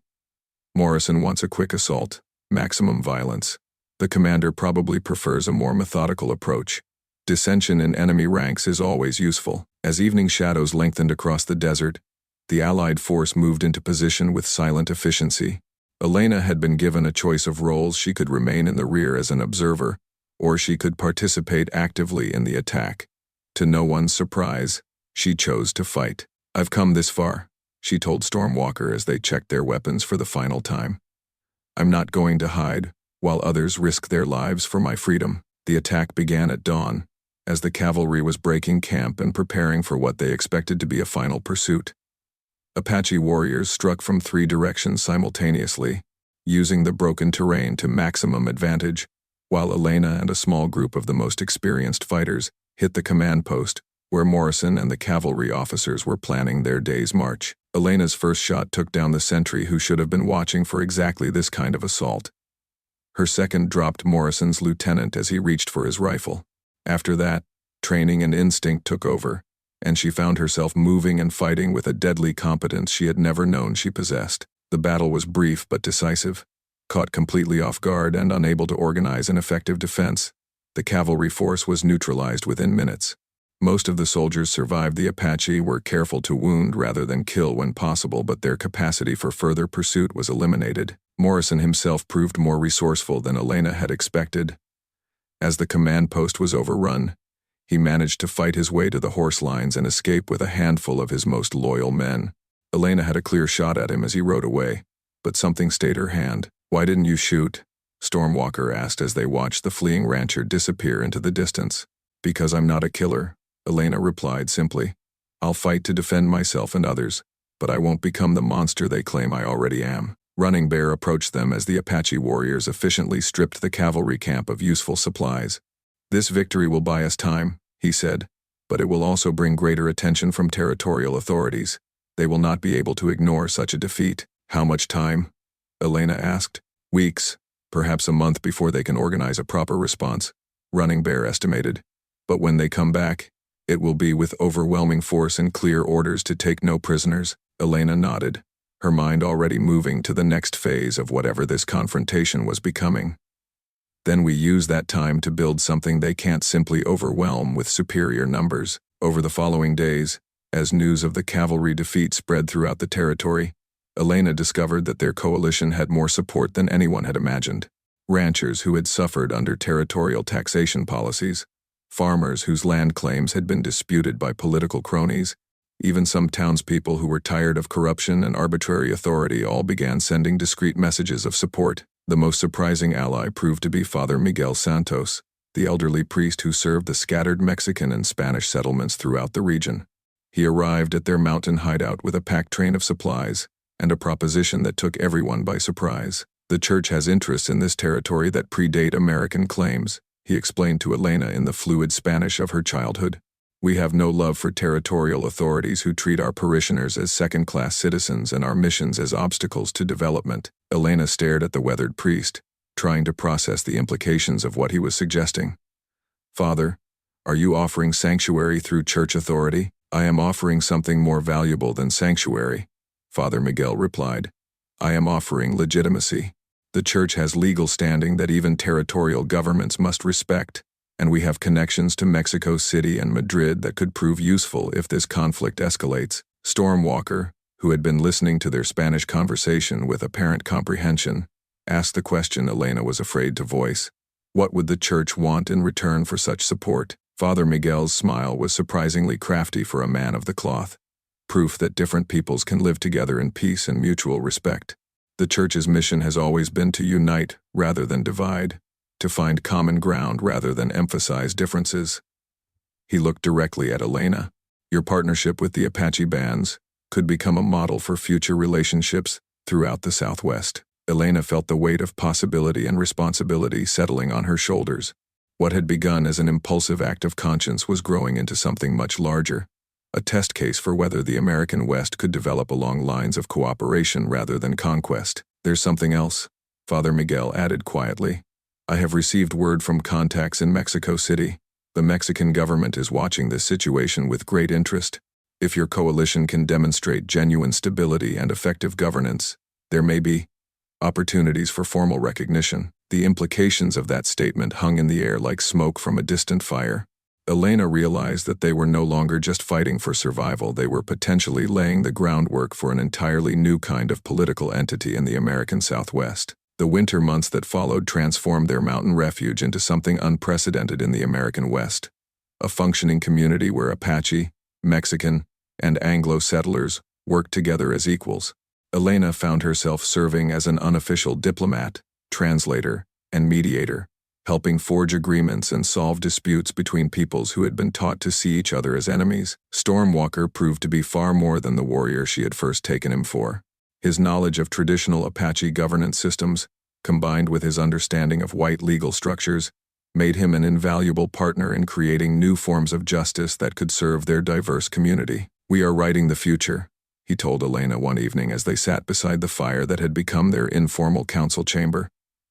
Morrison wants a quick assault, maximum violence. The commander probably prefers a more methodical approach. Dissension in enemy ranks is always useful. As evening shadows lengthened across the desert, the Allied force moved into position with silent efficiency. Elena had been given a choice of roles. She could remain in the rear as an observer, or she could participate actively in the attack. To no one's surprise, she chose to fight. I've come this far, she told Storm Walker as they checked their weapons for the final time. I'm not going to hide, while others risk their lives for my freedom. The attack began at dawn, as the cavalry was breaking camp and preparing for what they expected to be a final pursuit. Apache warriors struck from 3 directions simultaneously, using the broken terrain to maximum advantage, while Elena and a small group of the most experienced fighters hit the command post, where Morrison and the cavalry officers were planning their day's march. Elena's first shot took down the sentry who should have been watching for exactly this kind of assault. Her second dropped Morrison's lieutenant as he reached for his rifle. After that, training and instinct took over, and she found herself moving and fighting with a deadly competence she had never known she possessed. The battle was brief but decisive. Caught completely off guard and unable to organize an effective defense, the cavalry force was neutralized within minutes. Most of the soldiers survived. The Apache were careful to wound rather than kill when possible, but their capacity for further pursuit was eliminated. Morrison himself proved more resourceful than Elena had expected. As the command post was overrun, he managed to fight his way to the horse lines and escape with a handful of his most loyal men. Elena had a clear shot at him as he rode away, but something stayed her hand. Why didn't you shoot? Storm Walker asked as they watched the fleeing rancher disappear into the distance. Because I'm not a killer, Elena replied simply. I'll fight to defend myself and others, but I won't become the monster they claim I already am. Running Bear approached them as the Apache warriors efficiently stripped the cavalry camp of useful supplies. This victory will buy us time, he said, but it will also bring greater attention from territorial authorities. They will not be able to ignore such a defeat. How much time? Elena asked. Weeks, perhaps a month before they can organize a proper response, Running Bear estimated. But when they come back, it will be with overwhelming force and clear orders to take no prisoners. Elena nodded, her mind already moving to the next phase of whatever this confrontation was becoming. Then we use that time to build something they can't simply overwhelm with superior numbers. Over the following days, as news of the cavalry defeat spread throughout the territory, Elena discovered that their coalition had more support than anyone had imagined. Ranchers who had suffered under territorial taxation policies, farmers whose land claims had been disputed by political cronies, even some townspeople who were tired of corruption and arbitrary authority all began sending discreet messages of support. The most surprising ally proved to be Father Miguel Santos, the elderly priest who served the scattered Mexican and Spanish settlements throughout the region. He arrived at their mountain hideout with a packed train of supplies and a proposition that took everyone by surprise. The church has interests in this territory that predate American claims, he explained to Elena in the fluid Spanish of her childhood. We have no love for territorial authorities who treat our parishioners as second-class citizens and our missions as obstacles to development. Elena stared at the weathered priest, trying to process the implications of what he was suggesting. Father, are you offering sanctuary through church authority? I am offering something more valuable than sanctuary, Father Miguel replied. I am offering legitimacy. The church has legal standing that even territorial governments must respect, and we have connections to Mexico City and Madrid that could prove useful if this conflict escalates. Storm Walker, who had been listening to their Spanish conversation with apparent comprehension, asked the question Elena was afraid to voice. What would the church want in return for such support? Father Miguel's smile was surprisingly crafty for a man of the cloth, proof that different peoples can live together in peace and mutual respect. The church's mission has always been to unite rather than divide, to find common ground rather than emphasize differences. He looked directly at Elena. Your partnership with the Apache bands could become a model for future relationships throughout the Southwest. Elena felt the weight of possibility and responsibility settling on her shoulders. What had begun as an impulsive act of conscience was growing into something much larger, a test case for whether the American West could develop along lines of cooperation rather than conquest. "There's something else," Father Miguel added quietly. "I have received word from contacts in Mexico City. The Mexican government is watching this situation with great interest. If your coalition can demonstrate genuine stability and effective governance, there may be opportunities for formal recognition." The implications of that statement hung in the air like smoke from a distant fire. Elena realized that they were no longer just fighting for survival, they were potentially laying the groundwork for an entirely new kind of political entity in the American Southwest. The winter months that followed transformed their mountain refuge into something unprecedented in the American West. A functioning community where Apache, Mexican, and Anglo settlers worked together as equals. Elena found herself serving as an unofficial diplomat, translator, and mediator, helping forge agreements and solve disputes between peoples who had been taught to see each other as enemies. Storm Walker proved to be far more than the warrior she had first taken him for. His knowledge of traditional Apache governance systems, combined with his understanding of white legal structures, made him an invaluable partner in creating new forms of justice that could serve their diverse community. "We are writing the future," he told Elena one evening as they sat beside the fire that had become their informal council chamber.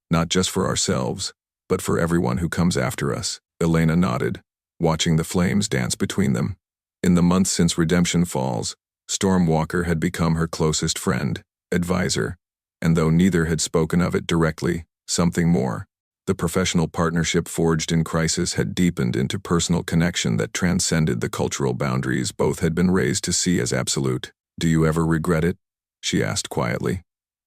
"Not just for ourselves, but for everyone who comes after us." Elena nodded, watching the flames dance between them. In the months since Redemption Falls, Storm Walker had become her closest friend, advisor, and though neither had spoken of it directly, something more. The professional partnership forged in crisis had deepened into personal connection that transcended the cultural boundaries both had been raised to see as absolute. "Do you ever regret it?" she asked quietly.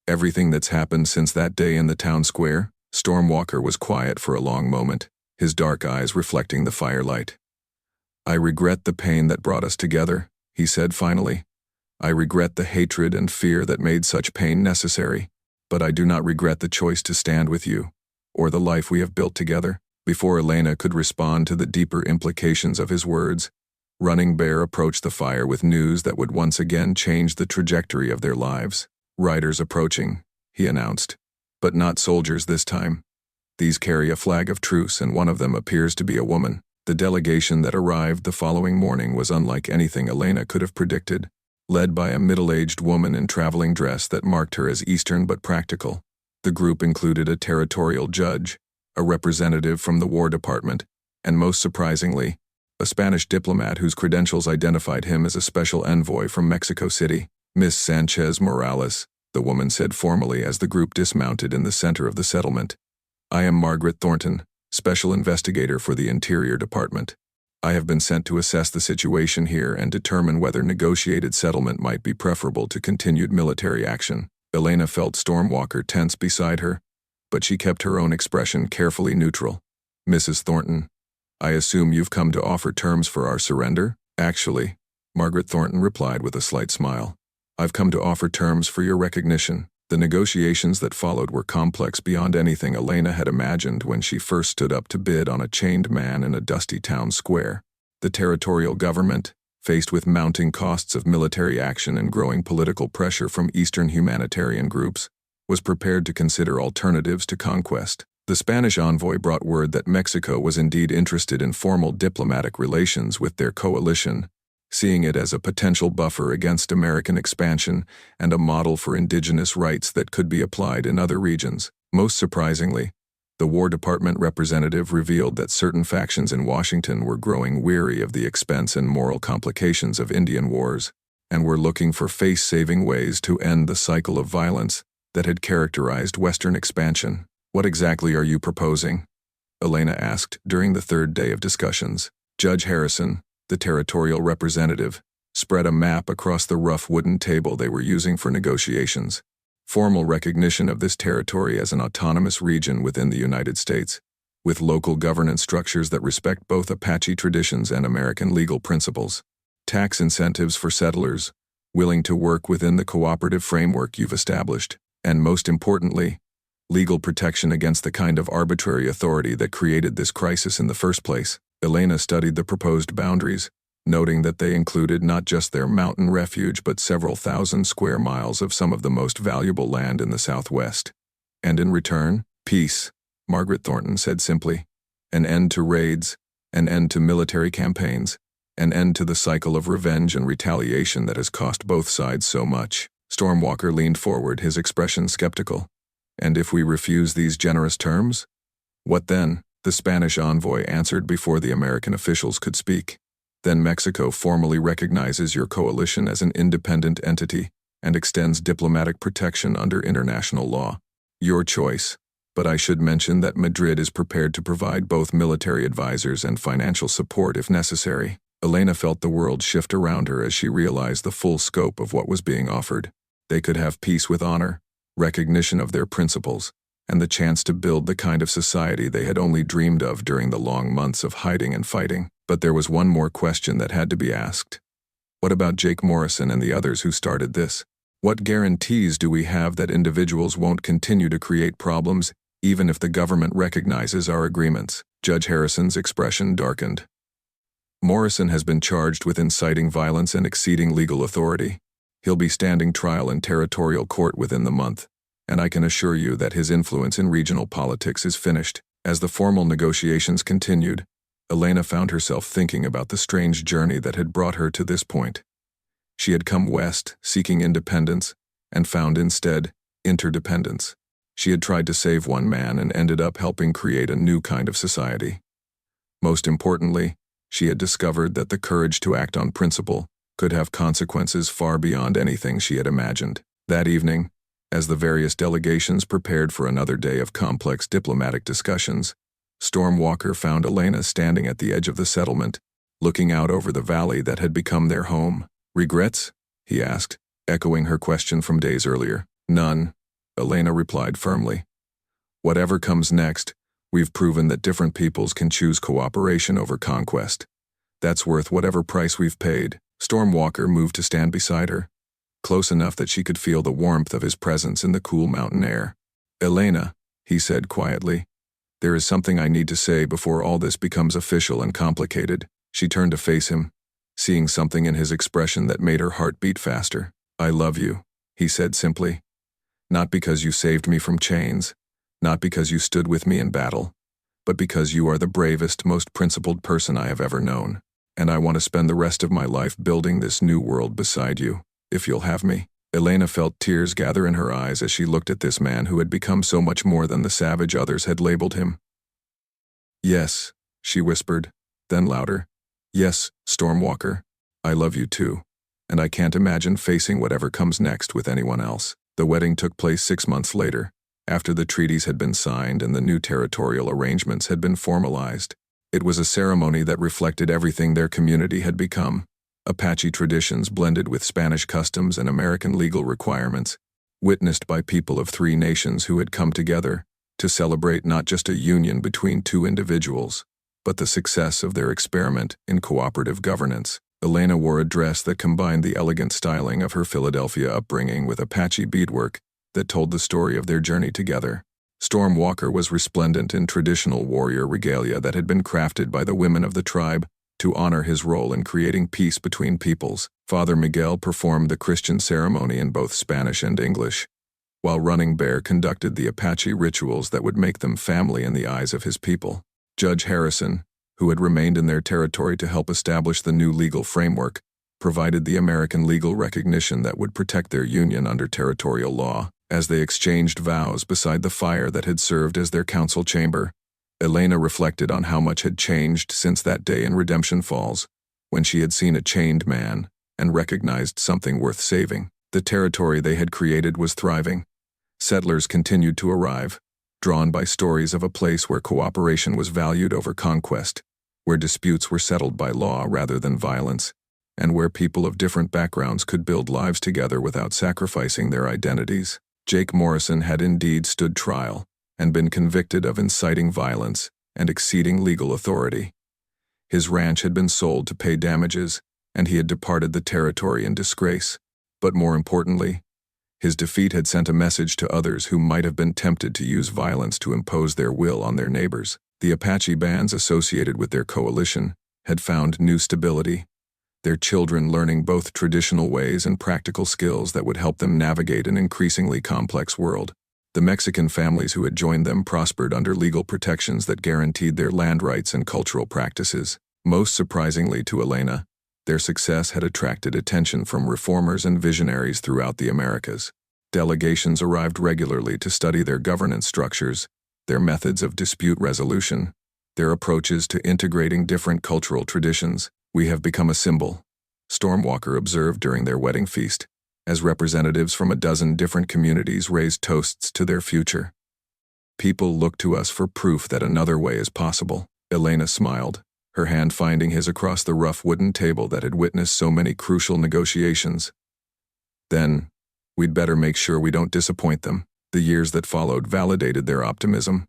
"Everything that's happened since that day in the town square?" Storm Walker was quiet for a long moment, his dark eyes reflecting the firelight. "I regret the pain that brought us together," he said finally. "I regret the hatred and fear that made such pain necessary, but I do not regret the choice to stand with you, or the life we have built together." Before Elena could respond to the deeper implications of his words, Running Bear approached the fire with news that would once again change the trajectory of their lives. "Riders approaching," he announced, "but not soldiers this time. These carry a flag of truce and one of them appears to be a woman." The delegation that arrived the following morning was unlike anything Elena could have predicted, led by a middle-aged woman in traveling dress that marked her as Eastern but practical. The group included a territorial judge, a representative from the War Department, and most surprisingly, a Spanish diplomat whose credentials identified him as a special envoy from Mexico City. "Miss Sanchez Morales," the woman said formally as the group dismounted in the center of the settlement. "I am Margaret Thornton, Special Investigator for the Interior Department. I have been sent to assess the situation here and determine whether negotiated settlement might be preferable to continued military action." Elena felt Storm Walker tense beside her, but she kept her own expression carefully neutral. "Mrs. Thornton, I assume you've come to offer terms for our surrender?" "Actually," Margaret Thornton replied with a slight smile, "I've come to offer terms for your recognition." The negotiations that followed were complex beyond anything Elena had imagined when she first stood up to bid on a chained man in a dusty town square. The territorial government, faced with mounting costs of military action and growing political pressure from Eastern humanitarian groups, was prepared to consider alternatives to conquest. The Spanish envoy brought word that Mexico was indeed interested in formal diplomatic relations with their coalition, seeing it as a potential buffer against American expansion and a model for indigenous rights that could be applied in other regions. Most surprisingly, the War Department representative revealed that certain factions in Washington were growing weary of the expense and moral complications of Indian wars, and were looking for face-saving ways to end the cycle of violence that had characterized Western expansion. "What exactly are you proposing?" Elena asked during the third day of discussions. Judge Harrison, the territorial representative, spread a map across the rough wooden table they were using for negotiations. Formal recognition of this territory as an autonomous region within the United States, with local governance structures that respect both Apache traditions and American legal principles. Tax incentives for settlers, willing to work within the cooperative framework you've established. And most importantly, legal protection against the kind of arbitrary authority that created this crisis in the first place. Elena studied the proposed boundaries, noting that they included not just their mountain refuge but several thousand square miles of some of the most valuable land in the Southwest. And in return, peace, Margaret Thornton said simply. An end to raids, an end to military campaigns, an end to the cycle of revenge and retaliation that has cost both sides so much. Storm Walker leaned forward, his expression skeptical. And if we refuse these generous terms? What then? The Spanish envoy answered before the American officials could speak. Then Mexico formally recognizes your coalition as an independent entity and extends diplomatic protection under international law. Your choice. But I should mention that Madrid is prepared to provide both military advisors and financial support if necessary. Elena felt the world shift around her as she realized the full scope of what was being offered. They could have peace with honor, recognition of their principles, and the chance to build the kind of society they had only dreamed of during the long months of hiding and fighting. But there was one more question that had to be asked. What about Jake Morrison and the others who started this? What guarantees do we have that individuals won't continue to create problems even if the government recognizes our agreements? Judge Harrison's expression darkened. Morrison has been charged with inciting violence and exceeding legal authority. He'll be standing trial in territorial court within the month, and I can assure you that his influence in regional politics is finished. As the formal negotiations continued, Elena found herself thinking about the strange journey that had brought her to this point. She had come west, seeking independence, and found instead interdependence. She had tried to save one man and ended up helping create a new kind of society. Most importantly, she had discovered that the courage to act on principle could have consequences far beyond anything she had imagined. That evening, as the various delegations prepared for another day of complex diplomatic discussions, Storm Walker found Elena standing at the edge of the settlement, looking out over the valley that had become their home. "Regrets?" he asked, echoing her question from days earlier. "None," Elena replied firmly. "Whatever comes next, we've proven that different peoples can choose cooperation over conquest. That's worth whatever price we've paid." Storm Walker moved to stand beside her, close enough that she could feel the warmth of his presence in the cool mountain air. "Elena," he said quietly, "there is something I need to say before all this becomes official and complicated." She turned to face him, seeing something in his expression that made her heart beat faster. "I love you," he said simply. "Not because you saved me from chains, not because you stood with me in battle, but because you are the bravest, most principled person I have ever known. And I want to spend the rest of my life building this new world beside you, if you'll have me." Elena felt tears gather in her eyes as she looked at this man who had become so much more than the savage others had labeled him. "Yes," she whispered, then louder. "Yes, Storm Walker, I love you too, and I can't imagine facing whatever comes next with anyone else." The wedding took place 6 months later, after the treaties had been signed and the new territorial arrangements had been formalized. It was a ceremony that reflected everything their community had become. Apache traditions blended with Spanish customs and American legal requirements, witnessed by people of 3 nations who had come together to celebrate not just a union between 2 individuals, but the success of their experiment in cooperative governance. Elena wore a dress that combined the elegant styling of her Philadelphia upbringing with Apache beadwork that told the story of their journey together. Storm Walker was resplendent in traditional warrior regalia that had been crafted by the women of the tribe to honor his role in creating peace between peoples. Father Miguel performed the Christian ceremony in both Spanish and English, while Running Bear conducted the Apache rituals that would make them family in the eyes of his people. Judge Harrison, who had remained in their territory to help establish the new legal framework, provided the American legal recognition that would protect their union under territorial law. As they exchanged vows beside the fire that had served as their council chamber, Elena reflected on how much had changed since that day in Redemption Falls, when she had seen a chained man and recognized something worth saving. The territory they had created was thriving. Settlers continued to arrive, drawn by stories of a place where cooperation was valued over conquest, where disputes were settled by law rather than violence, and where people of different backgrounds could build lives together without sacrificing their identities. Jake Morrison had indeed stood trial and been convicted of inciting violence and exceeding legal authority. His ranch had been sold to pay damages, and he had departed the territory in disgrace. But more importantly, his defeat had sent a message to others who might have been tempted to use violence to impose their will on their neighbors. The Apache bands associated with their coalition had found new stability, their children learning both traditional ways and practical skills that would help them navigate an increasingly complex world. The Mexican families who had joined them prospered under legal protections that guaranteed their land rights and cultural practices. Most surprisingly to Elena, their success had attracted attention from reformers and visionaries throughout the Americas. Delegations arrived regularly to study their governance structures, their methods of dispute resolution, their approaches to integrating different cultural traditions. "We have become a symbol," Storm Walker observed during their wedding feast, as representatives from a dozen different communities raised toasts to their future. "People look to us for proof that another way is possible." Elena smiled, her hand finding his across the rough wooden table that had witnessed so many crucial negotiations. "Then, we'd better make sure we don't disappoint them." The years that followed validated their optimism.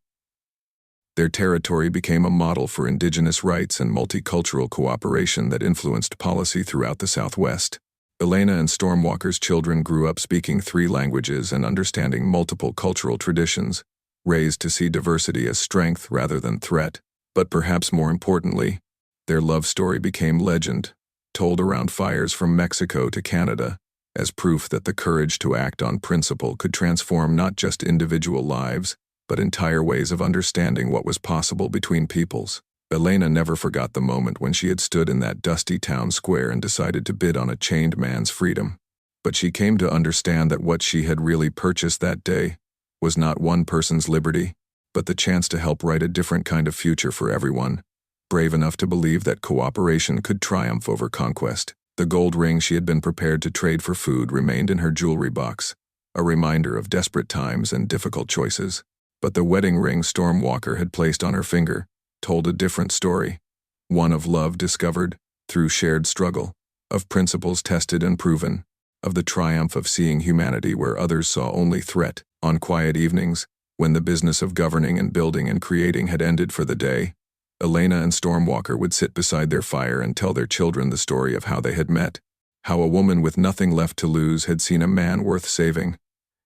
Their territory became a model for indigenous rights and multicultural cooperation that influenced policy throughout the Southwest. Elena and Storm Walker's children grew up speaking 3 languages and understanding multiple cultural traditions, raised to see diversity as strength rather than threat. But perhaps more importantly, their love story became legend, told around fires from Mexico to Canada, as proof that the courage to act on principle could transform not just individual lives, but entire ways of understanding what was possible between peoples. Elena never forgot the moment when she had stood in that dusty town square and decided to bid on a chained man's freedom. But she came to understand that what she had really purchased that day was not one person's liberty, but the chance to help write a different kind of future for everyone, brave enough to believe that cooperation could triumph over conquest. The gold ring she had been prepared to trade for food remained in her jewelry box, a reminder of desperate times and difficult choices. But the wedding ring Storm Walker had placed on her finger told a different story, one of love discovered through shared struggle, of principles tested and proven, of the triumph of seeing humanity where others saw only threat. On quiet evenings, when the business of governing and building and creating had ended for the day, Elena and Storm Walker would sit beside their fire and tell their children the story of how they had met, how a woman with nothing left to lose had seen a man worth saving,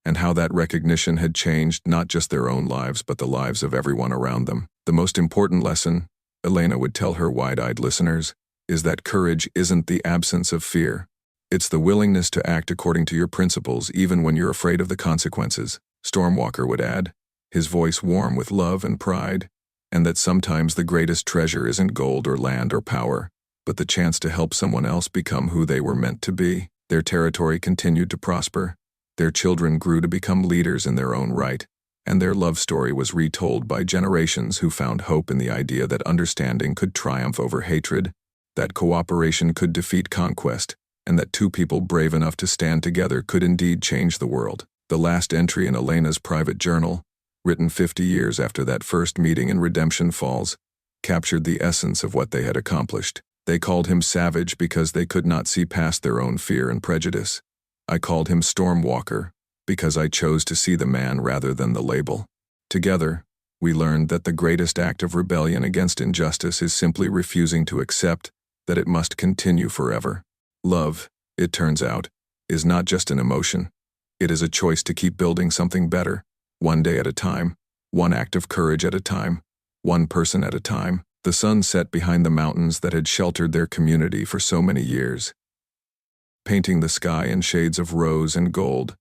and how that recognition had changed not just their own lives but the lives of everyone around them. The most important lesson, Elena would tell her wide-eyed listeners, is that courage isn't the absence of fear. It's the willingness to act according to your principles even when you're afraid of the consequences. Storm Walker would add, his voice warm with love and pride, and that sometimes the greatest treasure isn't gold or land or power, but the chance to help someone else become who they were meant to be. Their territory continued to prosper. Their children grew to become leaders in their own right, and their love story was retold by generations who found hope in the idea that understanding could triumph over hatred, that cooperation could defeat conquest, and that 2 people brave enough to stand together could indeed change the world. The last entry in Elena's private journal, written 50 years after that first meeting in Redemption Falls, captured the essence of what they had accomplished. They called him savage because they could not see past their own fear and prejudice. I called him Storm Walker because I chose to see the man rather than the label. Together, we learned that the greatest act of rebellion against injustice is simply refusing to accept that it must continue forever. Love, it turns out, is not just an emotion. It is a choice to keep building something better, one day at a time, one act of courage at a time, one person at a time. The sun set behind the mountains that had sheltered their community for so many years, painting the sky in shades of rose and gold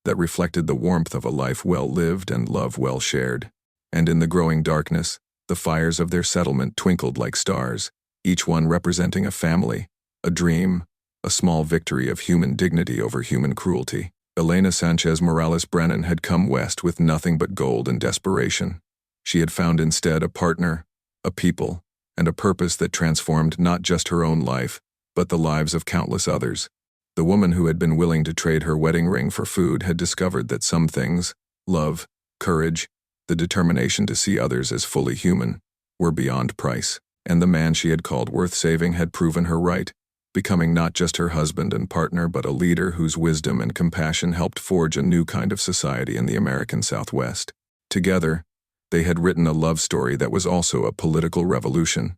that reflected the warmth of a life well lived and love well shared. And in the growing darkness, the fires of their settlement twinkled like stars, each one representing a family, a dream, a small victory of human dignity over human cruelty. Elena Sanchez Morales Brennan had come west with nothing but gold and desperation. She had found instead a partner, a people, and a purpose that transformed not just her own life, but the lives of countless others. The woman who had been willing to trade her wedding ring for food had discovered that some things, love, courage, the determination to see others as fully human, were beyond price. And the man she had called worth saving had proven her right, becoming not just her husband and partner but a leader whose wisdom and compassion helped forge a new kind of society in the American Southwest. Together, they had written a love story that was also a political revolution,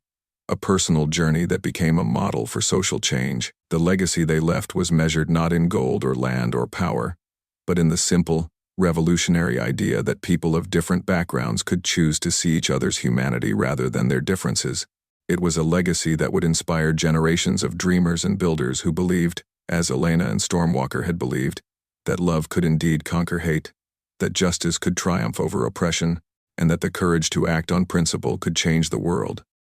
a personal journey that became a model for social change. The legacy they left was measured not in gold or land or power, but in the simple, revolutionary idea that people of different backgrounds could choose to see each other's humanity rather than their differences. It was a legacy that would inspire generations of dreamers and builders who believed, as Elena and Storm Walker had believed, that love could indeed conquer hate, that justice could triumph over oppression, and that the courage to act on principle could change the world.